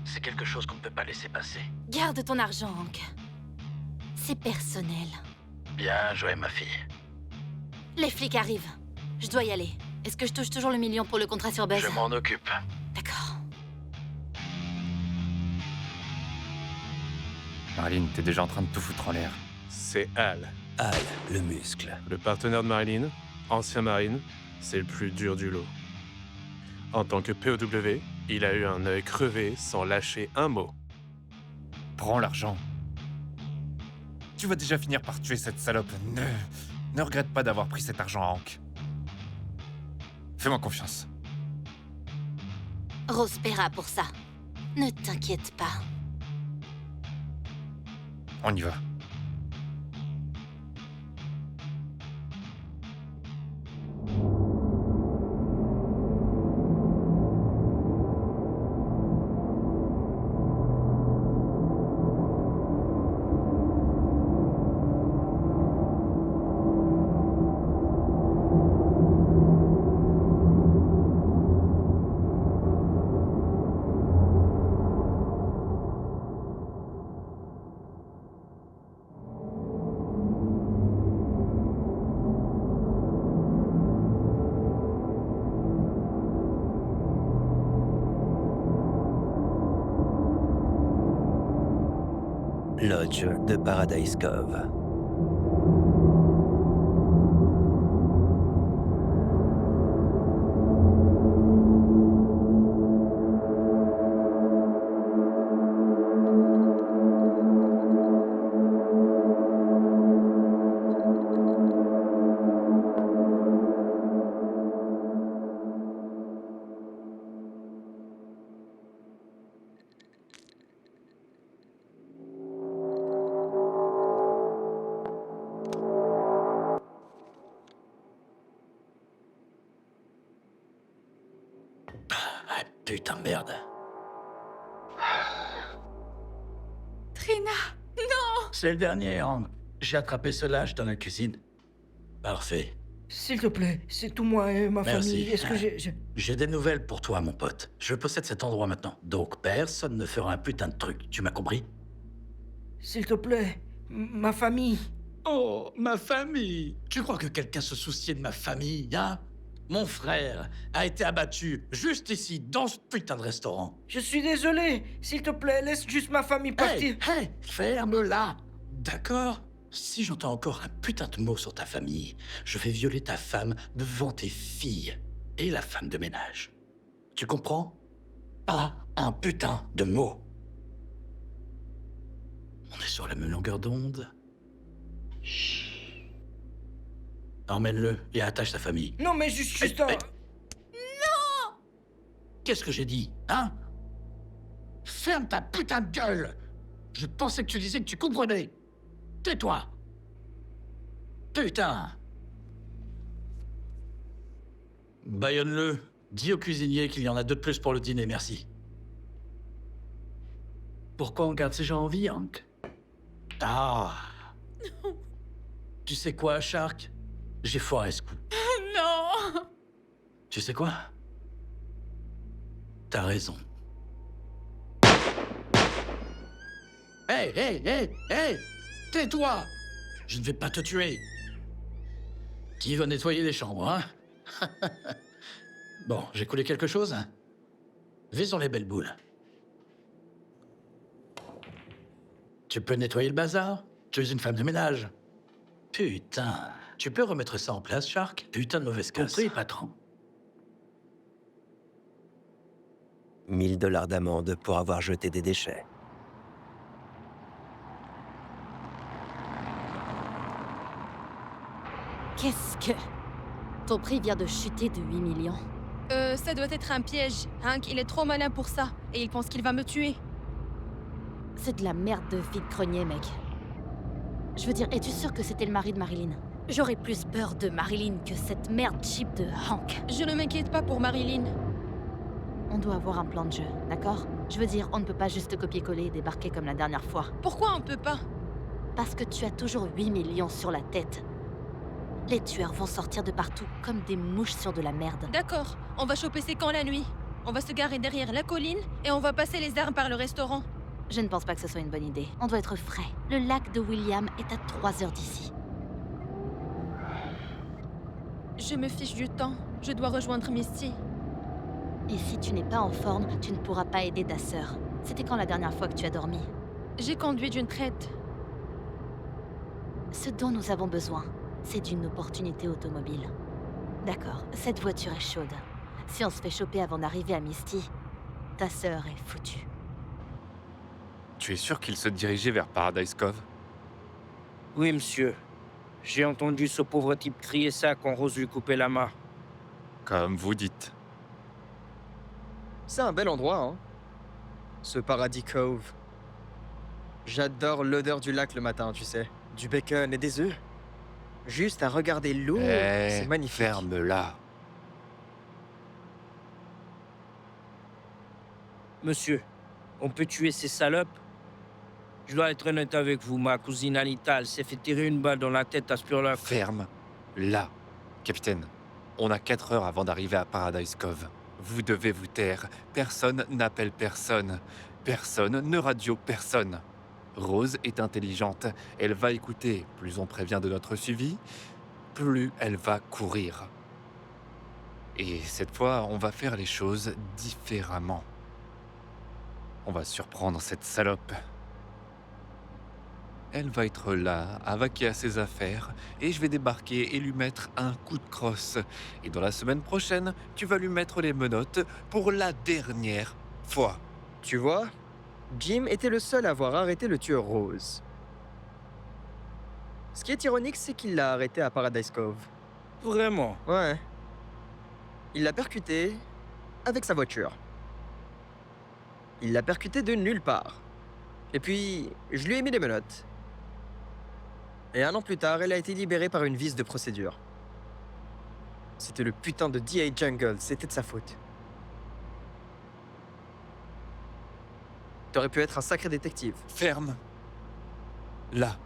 C'est quelque chose qu'on ne peut pas laisser passer. Garde ton argent, Hank. C'est personnel. Bien joué, ma fille. Les flics arrivent. Je dois y aller. Est-ce que je touche toujours le million pour le contrat sur Buzz? Je m'en occupe. D'accord. Marilyn, t'es déjà en train de tout foutre en l'air. C'est Al. Al, le muscle. Le partenaire de Marilyn, ancien marine, c'est le plus dur du lot. En tant que POW, il a eu un œil crevé sans lâcher un mot. Prends l'argent. Tu vas déjà finir par tuer cette salope. Ne regrette pas d'avoir pris cet argent à Hank. Fais-moi confiance. Rose paiera pour ça. Ne t'inquiète pas. On y va. Lodge de Paradise Cove. Putain de merde. Trina, non! C'est le dernier, Hank. J'ai attrapé ce lâche dans la cuisine. Parfait. S'il te plaît, c'est tout moi et ma Merci. famille. Est-ce que J'ai des nouvelles pour toi, mon pote. Je possède cet endroit maintenant. Donc personne ne fera un putain de truc. Tu m'as compris? S'il te plaît, ma famille. Oh, ma famille! Tu crois que quelqu'un se souciait de ma famille, hein? Mon frère a été abattu juste ici, dans ce putain de restaurant. Je suis désolé. S'il te plaît, laisse juste ma famille partir. Hey, ferme-la! D'accord? Si j'entends encore un putain de mot sur ta famille, je vais violer ta femme devant tes filles et la femme de ménage. Tu comprends? Pas un putain de mot. On est sur la même longueur d'onde. Emmène-le et attache ta famille. Non, mais juste un... Non! Qu'est-ce que j'ai dit, hein? Ferme ta putain de gueule! Je pensais que tu disais que tu comprenais. Tais-toi! Putain! Baïonne-le. Dis au cuisinier qu'il y en a 2 de plus pour le dîner, merci. Pourquoi on garde ces gens en vie, Hank? Ah! Tu sais quoi, Shark? J'ai foiré ce coup. Non! Tu sais quoi? T'as raison. Hé, hé, hé, hé! Tais-toi! Je ne vais pas te tuer. Qui va nettoyer les chambres, hein? Bon, j'ai coulé quelque chose? Visons les belles boules. Tu peux nettoyer le bazar? Tu es une femme de ménage. Putain. Tu peux remettre ça en place, Shark? Putain de mauvaise casse. Compris, patron. 1000 $ d'amende pour avoir jeté des déchets. Qu'est-ce que... Ton prix vient de chuter de 8 millions. Ça doit être un piège. Hank, il est trop malin pour ça. Et il pense qu'il va me tuer. C'est de la merde de vide-grenier, mec. Je veux dire, es-tu sûr que c'était le mari de Marilyn? J'aurais plus peur de Marilyn que cette merde cheap de Hank. Je ne m'inquiète pas pour Marilyn. On doit avoir un plan de jeu, d'accord? Je veux dire, on ne peut pas juste copier-coller et débarquer comme la dernière fois. Pourquoi on peut pas? Parce que tu as toujours 8 millions sur la tête. Les tueurs vont sortir de partout, comme des mouches sur de la merde. D'accord, on va choper ces camps la nuit. On va se garer derrière la colline et on va passer les armes par le restaurant. Je ne pense pas que ce soit une bonne idée. On doit être frais. Le lac de William est à 3 heures d'ici. Je me fiche du temps. Je dois rejoindre Misty. Et si tu n'es pas en forme, tu ne pourras pas aider ta sœur. C'était quand la dernière fois que tu as dormi? J'ai conduit d'une traite. Ce dont nous avons besoin, c'est d'une opportunité automobile. D'accord, cette voiture est chaude. Si on se fait choper avant d'arriver à Misty, ta sœur est foutue. Tu es sûr qu'il se dirigeait vers Paradise Cove? Oui, monsieur. J'ai entendu ce pauvre type crier ça quand Rose lui coupait la main. Comme vous dites. C'est un bel endroit, hein. Ce Paradis Cove. J'adore l'odeur du lac le matin, tu sais. Du bacon et des œufs. Juste à regarder l'eau, c'est magnifique. Ferme-la. Monsieur, on peut tuer ces salopes? Je dois être honnête avec vous, ma cousine Anita, elle s'est fait tirer une balle dans la tête à Spurlock. Ferme-la. Capitaine, on a 4 heures avant d'arriver à Paradise Cove. Vous devez vous taire. Personne n'appelle personne. Personne ne radio personne. Rose est intelligente. Elle va écouter. Plus on prévient de notre suivi, plus elle va courir. Et cette fois, on va faire les choses différemment. On va surprendre cette salope. Elle va être là, à vaquer à ses affaires, et je vais débarquer et lui mettre un coup de crosse. Et dans la semaine prochaine, tu vas lui mettre les menottes pour la dernière fois. Tu vois, Jim était le seul à avoir arrêté le tueur Rose. Ce qui est ironique, c'est qu'il l'a arrêté à Paradise Cove. Vraiment? Ouais. Il l'a percuté avec sa voiture. Il l'a percuté de nulle part. Et puis, je lui ai mis des menottes. Et 1 an plus tard, elle a été libérée par une vice de procédure. C'était le putain de D.A. Jungle, c'était de sa faute. T'aurais pu être un sacré détective. Ferme. Là.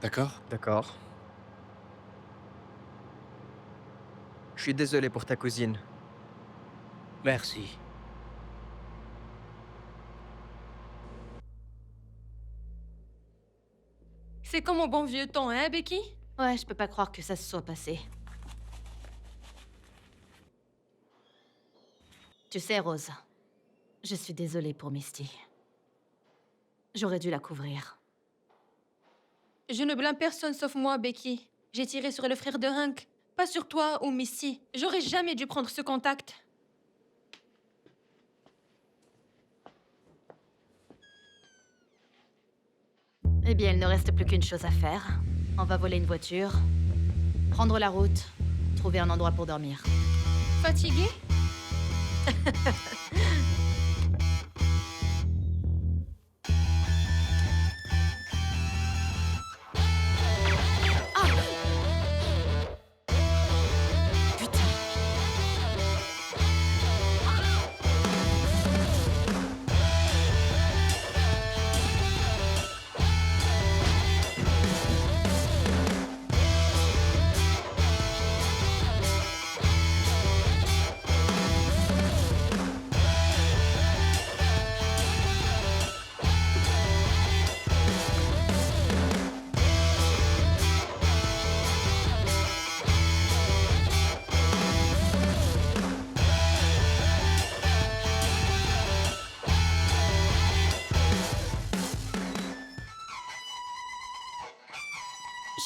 D'accord? D'accord. Je suis désolé pour ta cousine. Merci. C'est comme au bon vieux temps, hein, Becky? Ouais, je peux pas croire que ça se soit passé. Tu sais, Rose, je suis désolée pour Misty. J'aurais dû la couvrir. Je ne blâme personne sauf moi, Becky. J'ai tiré sur le frère de Hank, pas sur toi ou Missy. J'aurais jamais dû prendre ce contact. Eh bien, il ne reste plus qu'une chose à faire. On va voler une voiture, prendre la route, trouver un endroit pour dormir. Fatigué?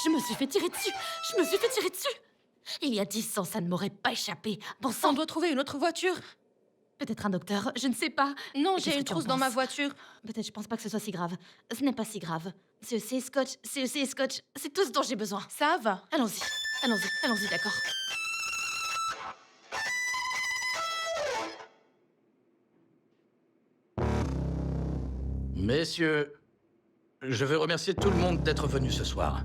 Je me suis fait tirer dessus! Je me suis fait tirer dessus! Il y a 10 ans, ça ne m'aurait pas échappé. Bon sang! On doit trouver une autre voiture. Peut-être un docteur, je ne sais pas. Non, Qu'est-ce j'ai que une tu en trousse dans ma penses? voiture. Peut-être je pense pas que ce soit si grave. Ce n'est pas si grave. CEC et scotch, CEC et scotch, c'est tout ce dont j'ai besoin. Ça va. Allons-y, allons-y, allons-y, d'accord. Messieurs, je veux remercier tout le monde d'être venu ce soir.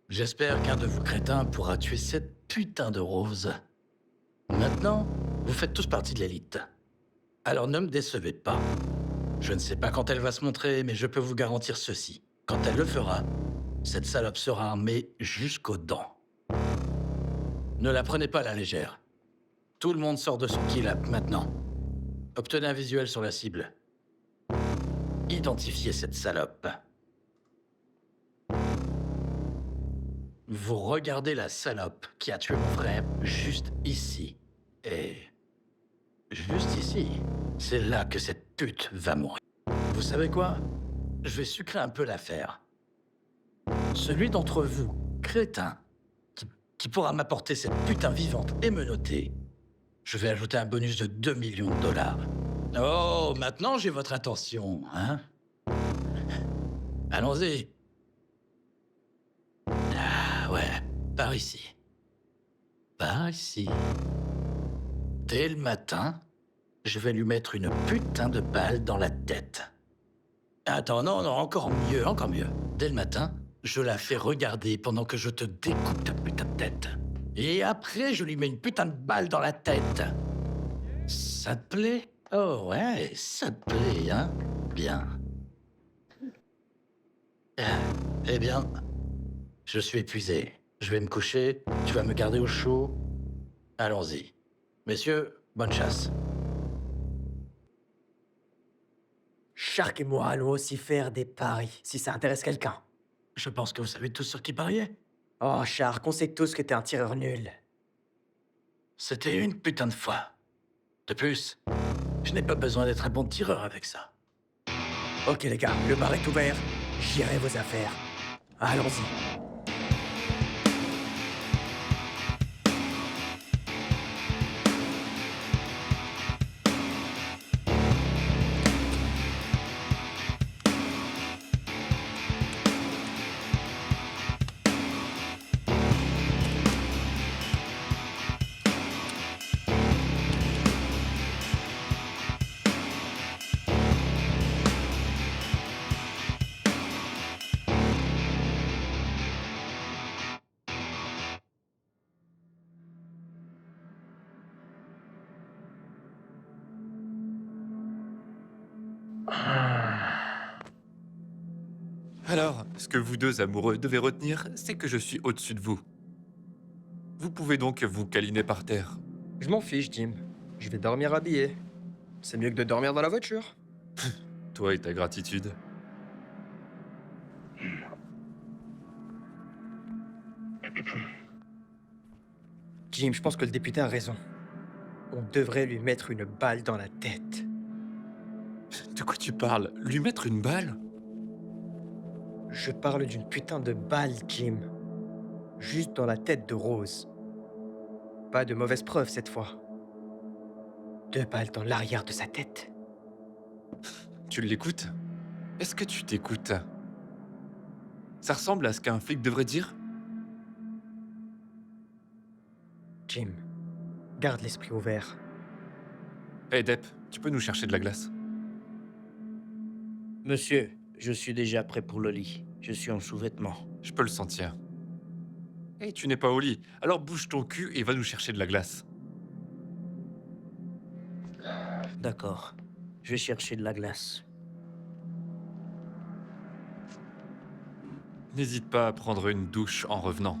J'espère qu'un de vous crétins pourra tuer cette putain de Rose. Maintenant, vous faites tous partie de l'élite. Alors ne me décevez pas. Je ne sais pas quand elle va se montrer, mais je peux vous garantir ceci. Quand elle le fera, cette salope sera armée jusqu'aux dents. Ne la prenez pas à la légère. Tout le monde sort de son kill-up maintenant. Obtenez un visuel sur la cible. Identifiez cette salope. Vous regardez la salope qui a tué mon frère juste ici. Et... juste ici, c'est là que cette pute va mourir. Vous savez quoi? Je vais sucrer un peu l'affaire. Celui d'entre vous, crétin, qui pourra m'apporter cette putain vivante et menottée, je vais ajouter un bonus de 2 millions de dollars. Oh, maintenant j'ai votre attention, hein? Allons-y. Ah ouais, par ici. Par ici. Dès le matin, je vais lui mettre une putain de balle dans la tête. Attends, non, non, encore mieux, encore mieux. Dès le matin, je la fais regarder pendant que je te découpe ta putain de tête. Et après, je lui mets une putain de balle dans la tête. Ça te plaît? Oh ouais, ça te plaît, hein? Bien. Eh bien, je suis épuisé. Je vais me coucher, tu vas me garder au chaud. Allons-y. Messieurs, bonne chasse. Shark et moi allons aussi faire des paris, si ça intéresse quelqu'un. Je pense que vous savez tous sur qui parier. Oh, Shark, on sait tous que t'es un tireur nul. C'était une putain de fois. De plus, je n'ai pas besoin d'être un bon tireur avec ça. Ok les gars, le bar est ouvert, j'irai vos affaires. Allons-y. Alors, ce que vous deux amoureux devez retenir, c'est que je suis au-dessus de vous. Vous pouvez donc vous câliner par terre. Je m'en fiche, Jim. Je vais dormir habillé. C'est mieux que de dormir dans la voiture. Toi et ta gratitude. Jim, je pense que le député a raison. On devrait lui mettre une balle dans la tête. De quoi tu parles? Lui mettre une balle? Je parle d'une putain de balle, Jim. Juste dans la tête de Rose. Pas de mauvaise preuve cette fois. 2 balles dans l'arrière de sa tête. Tu l'écoutes? Est-ce que tu t'écoutes? Ça ressemble à ce qu'un flic devrait dire? Jim, garde l'esprit ouvert. Hey Depp, tu peux nous chercher de la glace? Monsieur, je suis déjà prêt pour le lit. Je suis en sous-vêtements. Je peux le sentir. Hey, tu n'es pas au lit, alors bouge ton cul et va nous chercher de la glace. D'accord. Je vais chercher de la glace. N'hésite pas à prendre une douche en revenant.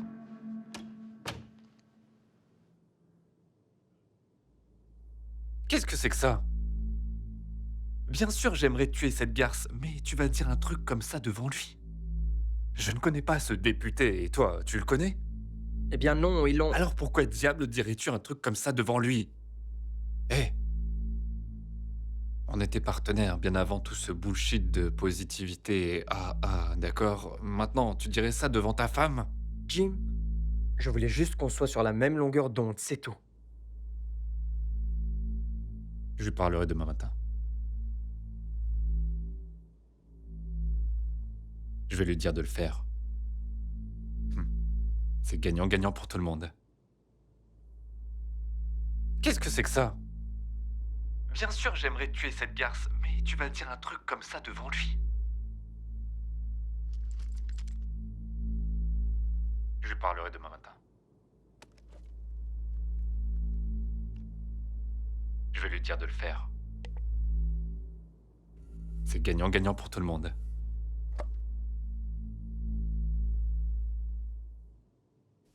Qu'est-ce que c'est que ça? Bien sûr, j'aimerais tuer cette garce, mais tu vas dire un truc comme ça devant lui. Je ne connais pas ce député, et toi, tu le connais? Eh bien non, ils l'ont... Alors pourquoi diable dirais-tu un truc comme ça devant lui? Hé! On était partenaires bien avant tout ce bullshit de positivité. Ah, d'accord. Maintenant, tu dirais ça devant ta femme? Jim, je voulais juste qu'on soit sur la même longueur d'onde, c'est tout. Je lui parlerai demain matin. Je vais lui dire de le faire. C'est gagnant-gagnant pour tout le monde. Qu'est-ce que c'est que ça? Bien sûr, j'aimerais tuer cette garce, mais tu vas dire un truc comme ça devant lui. Je lui parlerai demain matin. Je vais lui dire de le faire. C'est gagnant-gagnant pour tout le monde.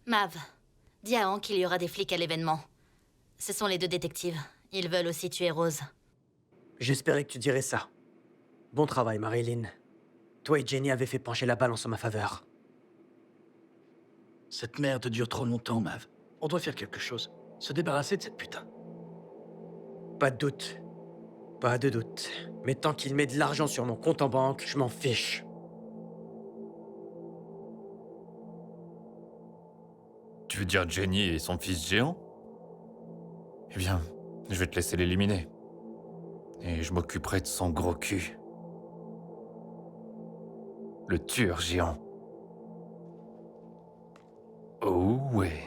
Mav, dis à Hank qu'il y aura des flics à l'événement. Ce sont les 2 détectives. Ils veulent aussi tuer Rose. J'espérais que tu dirais ça. Bon travail, Marilyn. Toi et Jenny avez fait pencher la balance en ma faveur. Cette merde dure trop longtemps, Mav. On doit faire quelque chose. Se débarrasser de cette putain. Pas de doute. Pas de doute. Mais tant qu'il met de l'argent sur mon compte en banque, je m'en fiche. Tu veux dire Jenny et son fils géant? Eh bien, je vais te laisser l'éliminer. Et je m'occuperai de son gros cul. Le tueur géant. Oh ouais.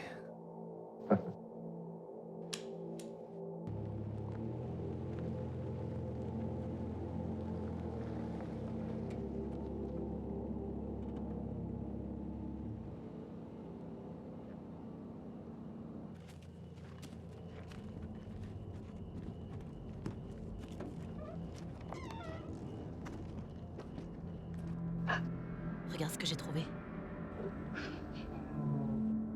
Regarde ce que j'ai trouvé.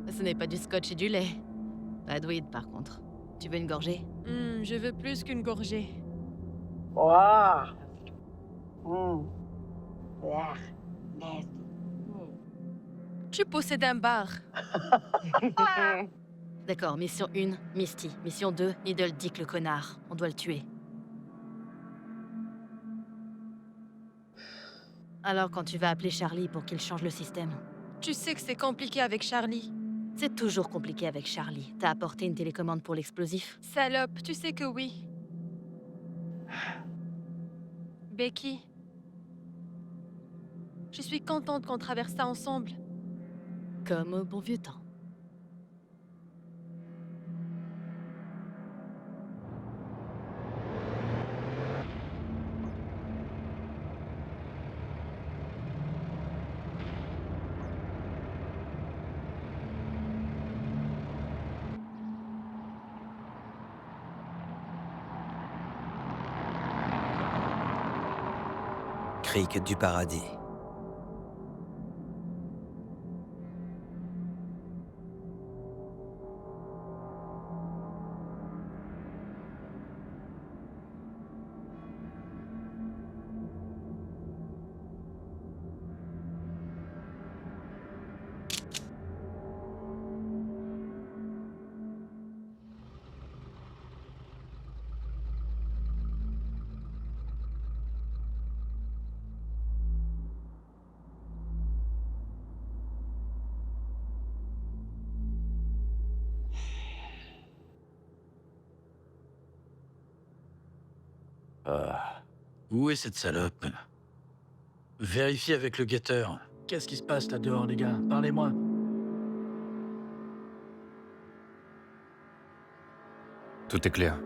Ce n'est pas du scotch et du lait. Pas de weed, par contre. Tu veux une gorgée? Je veux plus qu'une gorgée. Tu possèdes un bar. D'accord, mission 1, Misty. Mission 2, Needle Dick le connard. On doit le tuer. Alors quand tu vas appeler Charlie pour qu'il change le système? Tu sais que c'est compliqué avec Charlie. C'est toujours compliqué avec Charlie. T'as apporté une télécommande pour l'explosif? Salope, tu sais que oui. Becky. Je suis contente qu'on traverse ça ensemble. Comme au bon vieux temps. crique du paradis. Où est cette salope? Vérifiez avec le guetteur. Qu'est-ce qui se passe là dehors, les gars? Parlez-moi. Tout est clair.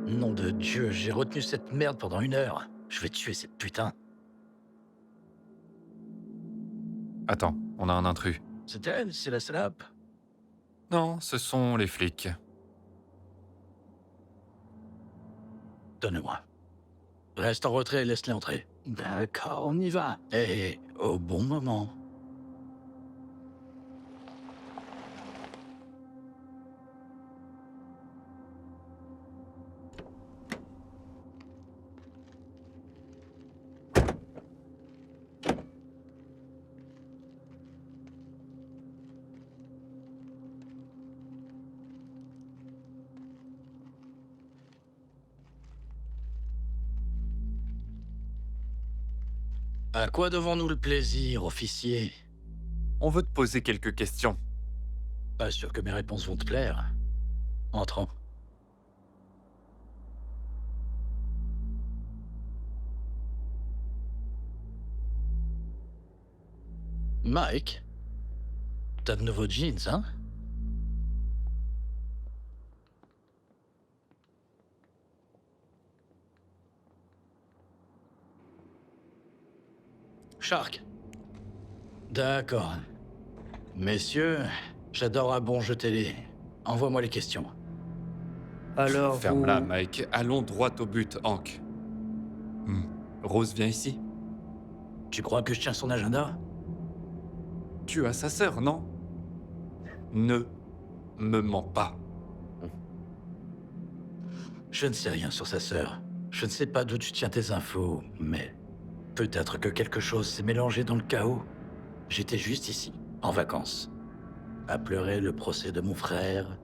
Nom de Dieu, j'ai retenu cette merde pendant 1 heure. Je vais tuer cette putain. Attends, on a un intrus. C'est elle, c'est la salope. Non, ce sont les flics. Donne-moi. Reste en retrait et laisse-les entrer. D'accord, on y va. Hé, au bon moment. À quoi devons-nous le plaisir, officier? On veut te poser quelques questions. Pas sûr que mes réponses vont te plaire. Entrons. Mike? T'as de nouveaux jeans, hein? Shark. D'accord. Messieurs, j'adore un bon jeu télé. Envoie-moi les questions. Alors, Ferme-la, vous... Mike. Allons droit au but, Hank. Rose vient ici. Tu crois que je tiens son agenda? Tu as sa sœur, non? Ne me mens pas. Je ne sais rien sur sa sœur. Je ne sais pas d'où tu tiens tes infos, mais... peut-être que quelque chose s'est mélangé dans le chaos. J'étais juste ici, en vacances. À pleurer le procès de mon frère,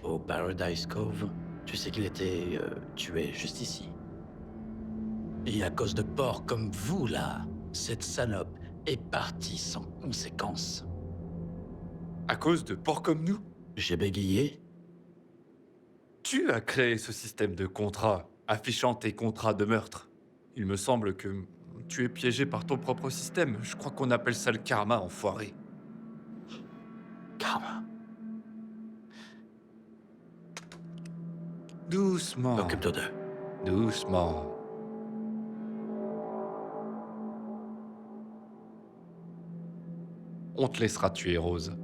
au Paradise Cove. Tu sais qu'il était tué juste ici. Et à cause de porcs comme vous, là, cette salope est partie sans conséquence. À cause de porcs comme nous? J'ai bégayé. Tu as créé ce système de contrats, affichant tes contrats de meurtre. Il me semble que tu es piégé par ton propre système. Je crois qu'on appelle ça le karma, enfoiré. Karma. Doucement. Occupe-toi d'eux. Doucement. On te laissera tuer Rose.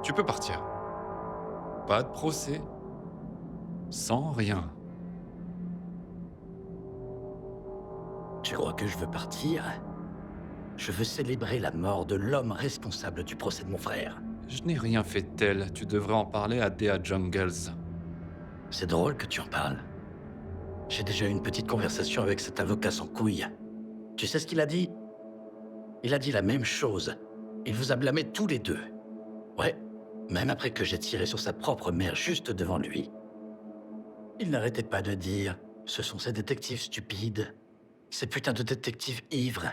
Tu peux partir. Pas de procès. Sans rien. Tu crois que je veux partir? Je veux célébrer la mort de l'homme responsable du procès de mon frère. Je n'ai rien fait de tel. Tu devrais en parler à Dea Jungles. C'est drôle que tu en parles. J'ai déjà eu une petite conversation avec cet avocat sans couilles. Tu sais ce qu'il a dit? Il a dit la même chose. Il vous a blâmé tous les deux. Ouais, même après que j'ai tiré sur sa propre mère juste devant lui. Il n'arrêtait pas de dire « Ce sont ces détectives stupides. Ces putains de détectives ivres. »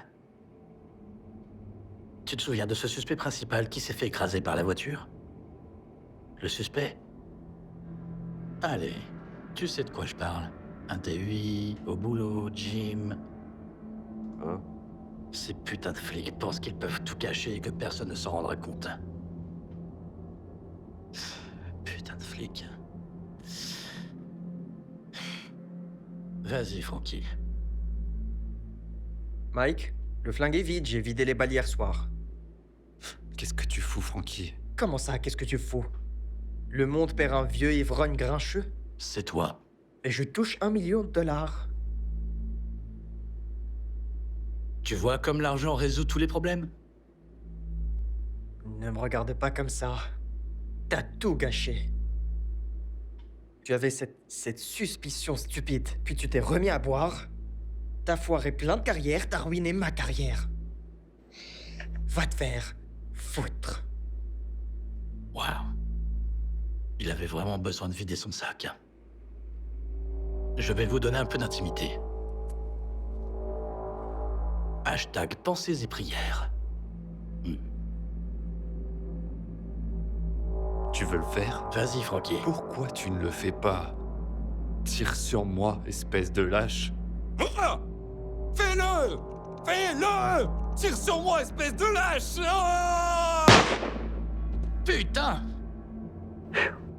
Tu te souviens de ce suspect principal qui s'est fait écraser par la voiture? Le suspect? Allez, tu sais de quoi je parle. Un DUI, au boulot, gym... Hein? Ces putains de flics pensent qu'ils peuvent tout cacher et que personne ne s'en rendra compte. Putain de flics. Vas-y, Frankie. Mike, le flingue est vide, j'ai vidé les balles hier soir. Qu'est-ce que tu fous, Frankie? Comment ça, qu'est-ce que tu fous? Le monde perd un vieux ivrogne grincheux. C'est toi. Et je touche $1 million. Tu vois comme l'argent résout tous les problèmes? Ne me regarde pas comme ça. T'as tout gâché. Tu avais cette suspicion stupide, puis tu t'es remis à boire. T'as foiré plein de carrières, t'as ruiné ma carrière. Va te faire foutre. Waouh. Il avait vraiment besoin de vider son sac. Je vais vous donner un peu d'intimité. Hashtag pensées et prières. Tu veux le faire? Vas-y, Francky. Pourquoi tu ne le fais pas? Tire sur moi, espèce de lâche. Ah! Fais-le! Fais-le! Tire sur moi, espèce de lâche! Ah! Putain!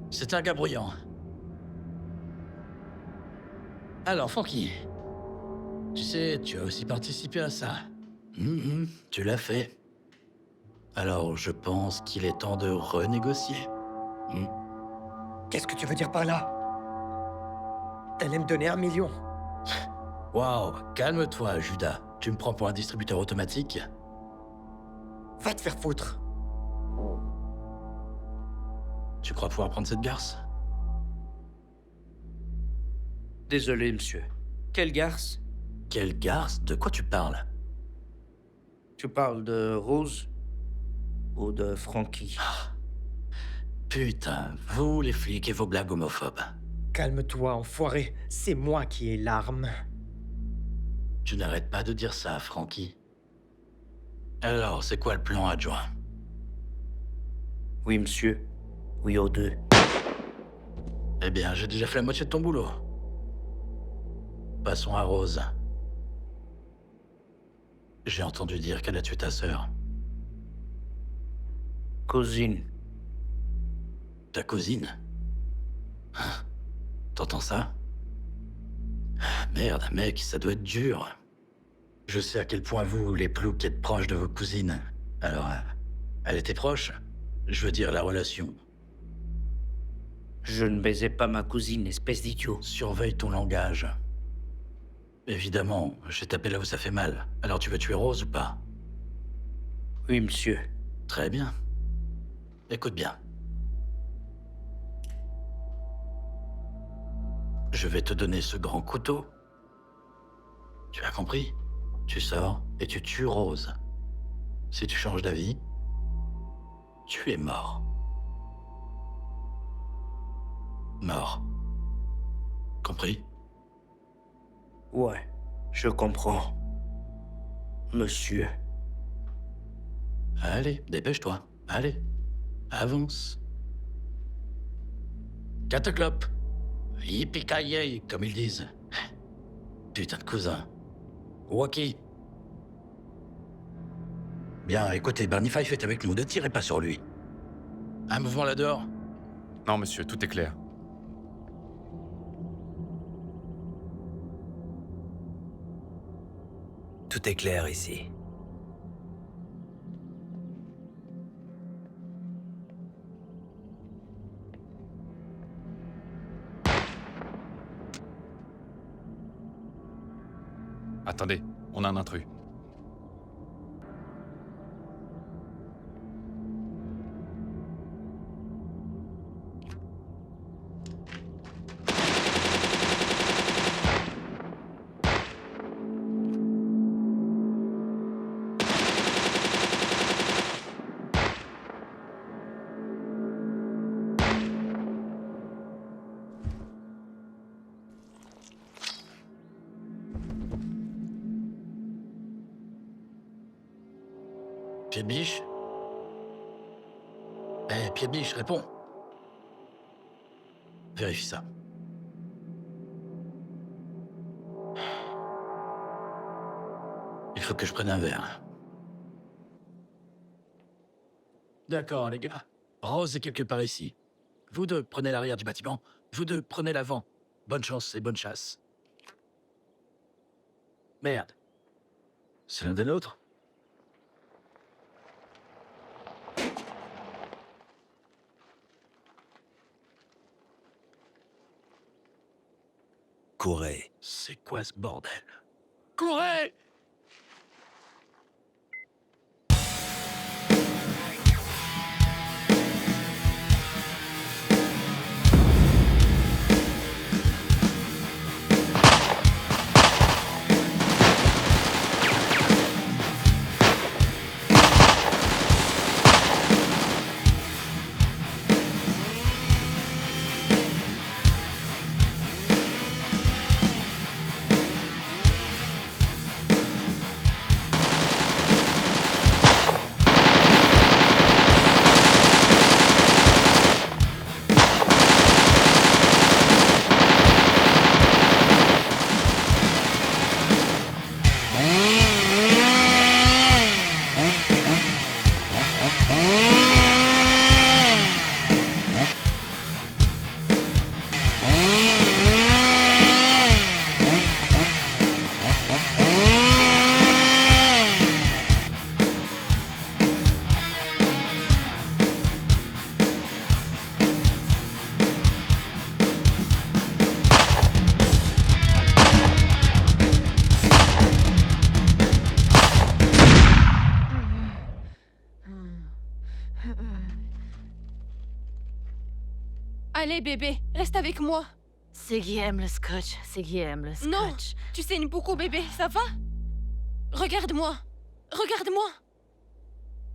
C'est un gars bruyant. Alors, Francky, tu sais, tu as aussi participé à ça. Tu l'as fait. Alors, je pense qu'il est temps de renégocier. Qu'est-ce que tu veux dire par là? T'allais me donner 1 million. Waouh, calme-toi, Judas. Tu me prends pour un distributeur automatique? Va te faire foutre. Tu crois pouvoir prendre cette garce? Désolé, monsieur. Quelle garce? Quelle garce? De quoi tu parles? Tu parles de Rose ou de Frankie? Putain, vous les flics et vos blagues homophobes. Calme-toi, enfoiré. C'est moi qui ai l'arme. Tu n'arrêtes pas de dire ça, Francky. Alors, c'est quoi le plan, adjoint? Oui, monsieur. Oui, aux deux. Eh bien, j'ai déjà fait la moitié de ton boulot. Passons à Rose. J'ai entendu dire qu'elle a tué ta sœur. Cousine. Ta cousine? Hein? T'entends ça? Merde, mec, ça doit être dur. Je sais à quel point vous, les ploucs, êtes proches de vos cousines. Alors, elle était proche? Je veux dire, la relation. Je ne baisais pas ma cousine, espèce d'idiot. Surveille ton langage. Évidemment, j'ai tapé là où ça fait mal. Alors tu veux tuer Rose ou pas? Oui, monsieur. Très bien. Écoute bien. Je vais te donner ce grand couteau. Tu as compris? Tu sors et tu tues Rose. Si tu changes d'avis, tu es mort. Mort. Compris? Ouais, je comprends. Monsieur. Allez, dépêche-toi. Allez, avance. Cataclope. Yippee-ki-yay, comme ils disent. Putain de cousin. Wacky. Bien, écoutez, Barney Fife est avec nous, ne tirez pas sur lui. Un mouvement là-dehors? Non, monsieur, tout est clair. Tout est clair ici. Attendez, on a un intrus. Pied de biche? Eh, pied de biche, réponds. Vérifie ça. Il faut que je prenne un verre. D'accord, les gars. Rose est quelque part ici. Vous deux, prenez l'arrière du bâtiment. Vous deux, prenez l'avant. Bonne chance et bonne chasse. Merde. C'est l'un des nôtres? Courez. C'est quoi ce bordel? Courez! Allez, bébé, reste avec moi. C'est qui aime le scotch, c'est qui aime le scotch. Non, tu saignes beaucoup, bébé, ça va? Regarde-moi. Regarde-moi.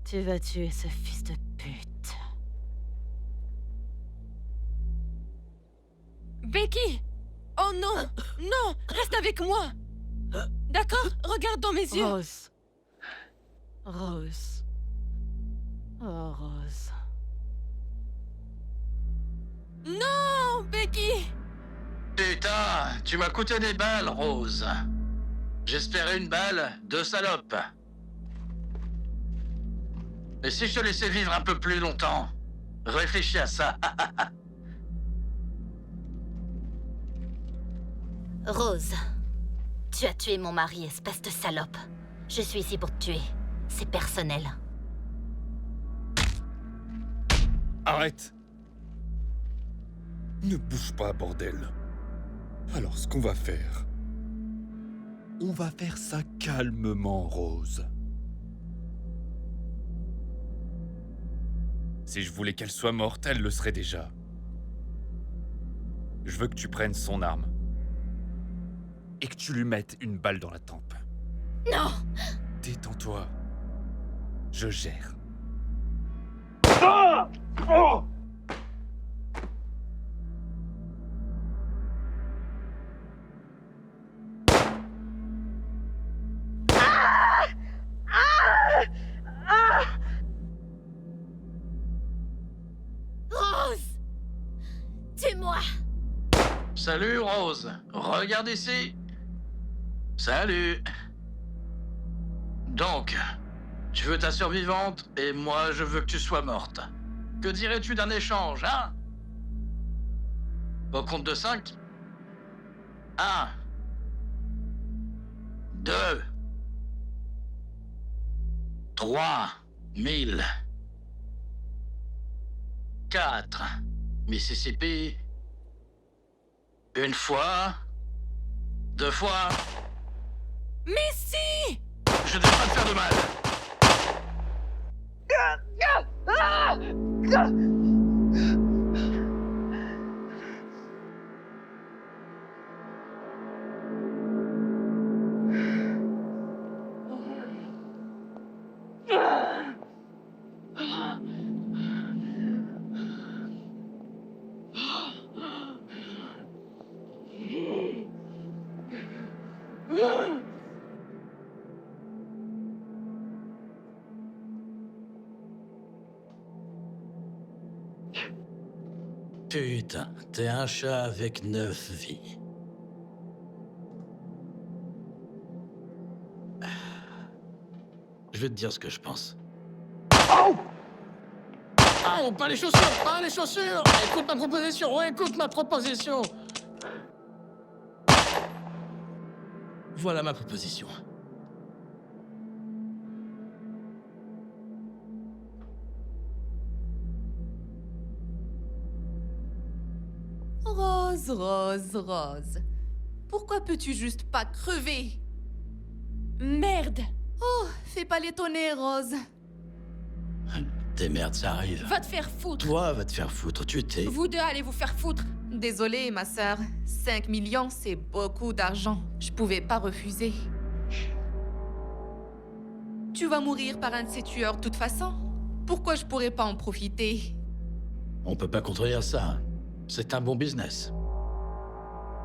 Tu vas tuer ce fils de pute. Becky! Oh non! Non! Reste avec moi! D'accord? Regarde dans mes yeux! Rose. Rose. Oh, Rose. Non, Becky! Putain, tu m'as coûté des balles, Rose. J'espérais une balle de salope. Et si je te laissais vivre un peu plus longtemps? Réfléchis à ça. Rose, tu as tué mon mari, espèce de salope. Je suis ici pour te tuer. C'est personnel. Arrête! Ne bouge pas, bordel. Alors, ce qu'on va faire... On va faire ça calmement, Rose. Si je voulais qu'elle soit morte, elle le serait déjà. Je veux que tu prennes son arme. Et que tu lui mettes une balle dans la tempe. Non! Détends-toi. Je gère. Rose! Tue-moi! Salut, Rose. Regarde ici. Salut. Donc, tu veux ta survivante et moi je veux que tu sois morte. Que dirais-tu d'un échange, hein? Au compte de 5? 1. 2. 3. 1000. 4. Mississippi. Une fois. 2 fois. Mais si! Je ne vais pas te faire de mal. Putain, t'es un chat avec 9 vies. Je vais te dire ce que je pense. Oh, pas les chaussures, pas les chaussures! Écoute ma proposition, ouais, écoute ma proposition! Voilà ma proposition. Rose, Rose, Rose. Pourquoi peux-tu juste pas crever? Merde! Oh, fais pas l'étonner, Rose. Des merdes, ça arrive. Va te faire foutre! Toi, va te faire foutre, tu t'es... Vous deux allez vous faire foutre! Désolée, ma sœur. 5 millions, c'est beaucoup d'argent. Je pouvais pas refuser. Tu vas mourir par un de ces tueurs de toute façon. Pourquoi je pourrais pas en profiter? On peut pas contredire ça. C'est un bon business.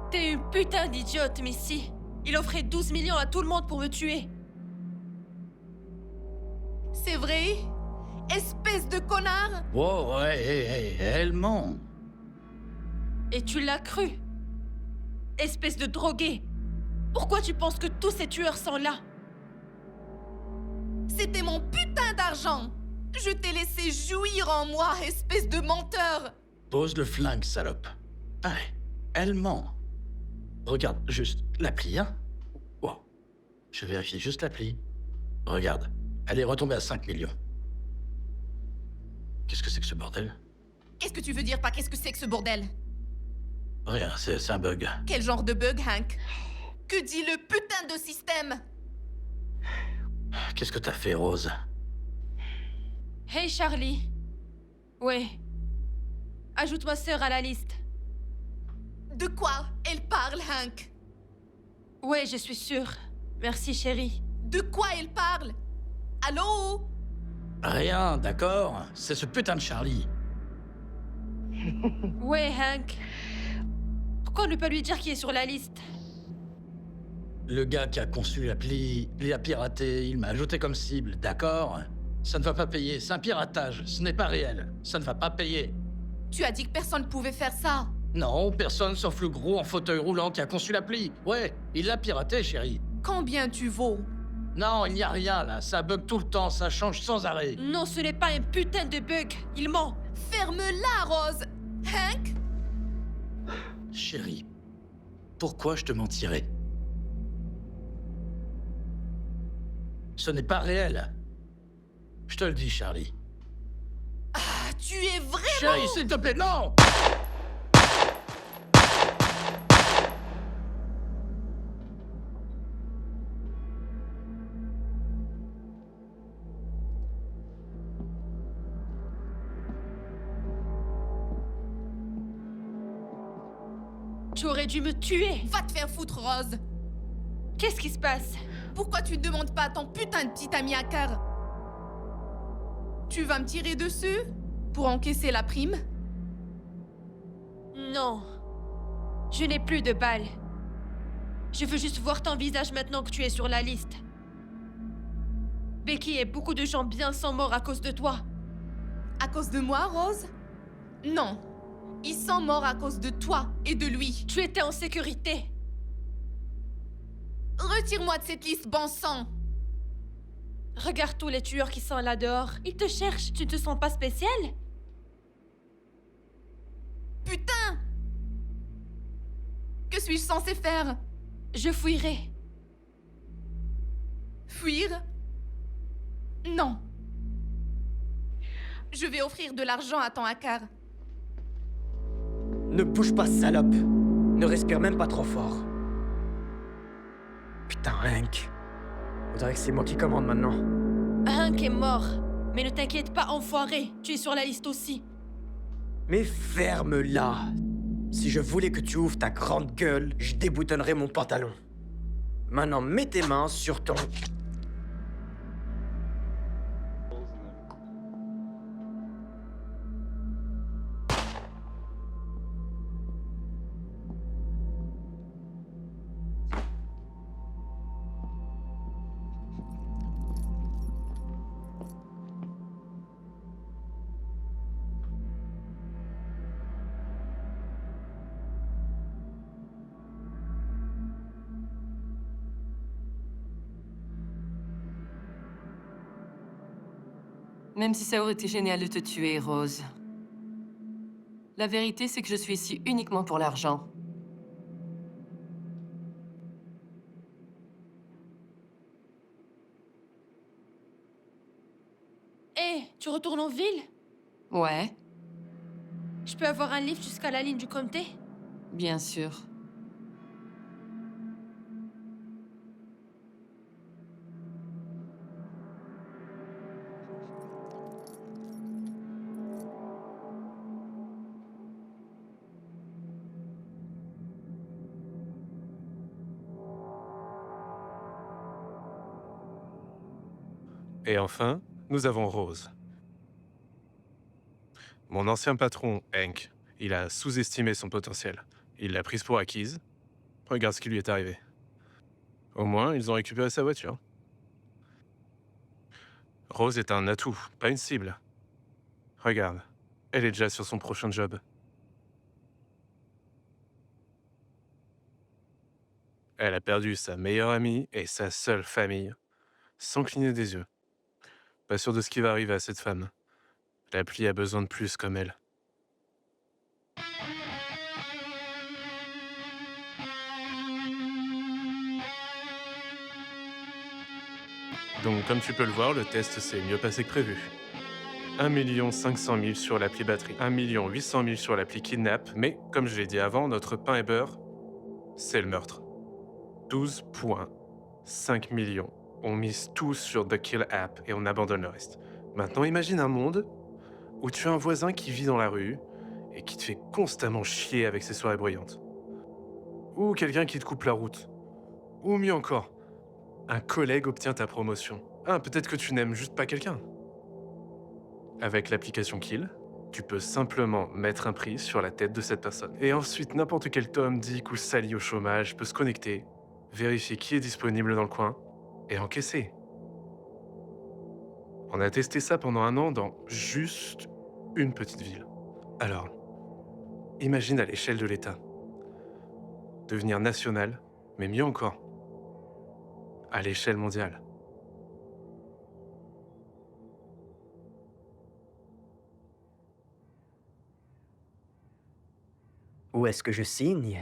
T'es une putain d'idiote, Missy! Il offrait 12 millions à tout le monde pour me tuer! C'est vrai? Espèce de connard! Wow, ouais, elle ment. Et tu l'as cru! Espèce de drogué! Pourquoi tu penses que tous ces tueurs sont là? C'était mon putain d'argent! Je t'ai laissé jouir en moi, espèce de menteur! Pose le flingue, salope. Ouais, elle ment. Regarde, juste l'appli, hein? Wow. Je vérifie juste l'appli. Regarde, elle est retombée à 5 millions. Qu'est-ce que c'est que ce bordel? Qu'est-ce que tu veux dire par qu'est-ce que c'est que ce bordel? Rien, c'est un bug. Quel genre de bug, Hank? Que dit le putain de système? Qu'est-ce que t'as fait, Rose? Hey, Charlie! Ouais. Ajoute ma sœur à la liste. De quoi elle parle, Hank? Ouais, je suis sûre. Merci, chérie. De quoi elle parle? Allô? Rien, d'accord? C'est ce putain de Charlie. Ouais, Hank. Pourquoi ne pas lui dire qui est sur la liste? Le gars qui a conçu l'appli, il l'a piraté, il m'a ajouté comme cible, d'accord? Ça ne va pas payer, c'est un piratage, ce n'est pas réel. Ça ne va pas payer. Tu as dit que personne ne pouvait faire ça. Non, personne sauf le gros en fauteuil roulant qui a conçu l'appli. Ouais, il l'a piraté, chérie. Combien tu vaux? Non, il n'y a rien là, ça bug tout le temps, ça change sans arrêt. Non, ce n'est pas un putain de bug. Il ment. Ferme-la, Rose. Hank? Chérie, pourquoi je te mentirais? Ce n'est pas réel. Je te le dis, Charlie. Ah, tu es vraiment... Chérie, s'il te plaît, non! Tu aurais dû me tuer. Va te faire foutre, Rose. Qu'est-ce qui se passe? Pourquoi tu ne demandes pas à ton putain de petit ami hacker? Tu vas me tirer dessus? Pour encaisser la prime? Non. Je n'ai plus de balles. Je veux juste voir ton visage maintenant que tu es sur la liste. Becky et beaucoup de gens bien sont morts à cause de toi. À cause de moi, Rose? Non. Ils sont morts à cause de toi et de lui. Tu étais en sécurité. Retire-moi de cette liste, bon sang. Regarde tous les tueurs qui sont là dehors. Ils te cherchent. Tu ne te sens pas spécial? Putain! Que suis-je censé faire? Je fuirai. Fuir? Non. Je vais offrir de l'argent à ton hacker. Ne bouge pas, salope. Ne respire même pas trop fort. Putain, Hank. On dirait que c'est moi qui commande maintenant. Hank est mort. Mais ne t'inquiète pas, enfoiré. Tu es sur la liste aussi. Mais ferme-la. Si je voulais que tu ouvres ta grande gueule, je déboutonnerais mon pantalon. Maintenant, mets tes mains sur ton... Même si ça aurait été génial de te tuer, Rose. La vérité, c'est que je suis ici uniquement pour l'argent. Hé, tu retournes en ville? Ouais, Je peux avoir un lift jusqu'à la ligne du comté? bien sûr. Et enfin, nous avons Rose. Mon ancien patron, Hank, il a sous-estimé son potentiel. Il l'a prise pour acquise. Regarde ce qui lui est arrivé. Au moins, ils ont récupéré sa voiture. Rose est un atout, pas une cible. Regarde, elle est déjà sur son prochain job. Elle a perdu sa meilleure amie et sa seule famille, sans cligner des yeux. Pas sûr de ce qui va arriver à cette femme. L'appli a besoin de plus comme elle. Donc, comme tu peux le voir, le test s'est mieux passé que prévu. 1 500 000 sur l'appli batterie, 1 800 000 sur l'appli kidnap, mais comme je l'ai dit avant, notre pain et beurre, c'est le meurtre. 12,5 millions. On mise tous sur The Kill App et on abandonne le reste. Maintenant, imagine un monde où tu as un voisin qui vit dans la rue et qui te fait constamment chier avec ses soirées bruyantes. Ou quelqu'un qui te coupe la route. Ou mieux encore, un collègue obtient ta promotion. Ah, peut-être que tu n'aimes juste pas quelqu'un. Avec l'application Kill, tu peux simplement mettre un prix sur la tête de cette personne. Et ensuite, n'importe quel Tom, Dick ou Sally au chômage peut se connecter, vérifier qui est disponible dans le coin et encaisser. On a testé ça pendant 1 an dans juste une petite ville. Alors, imagine à l'échelle de l'État. Devenir national, mais mieux encore, à l'échelle mondiale. Où est-ce que je signe?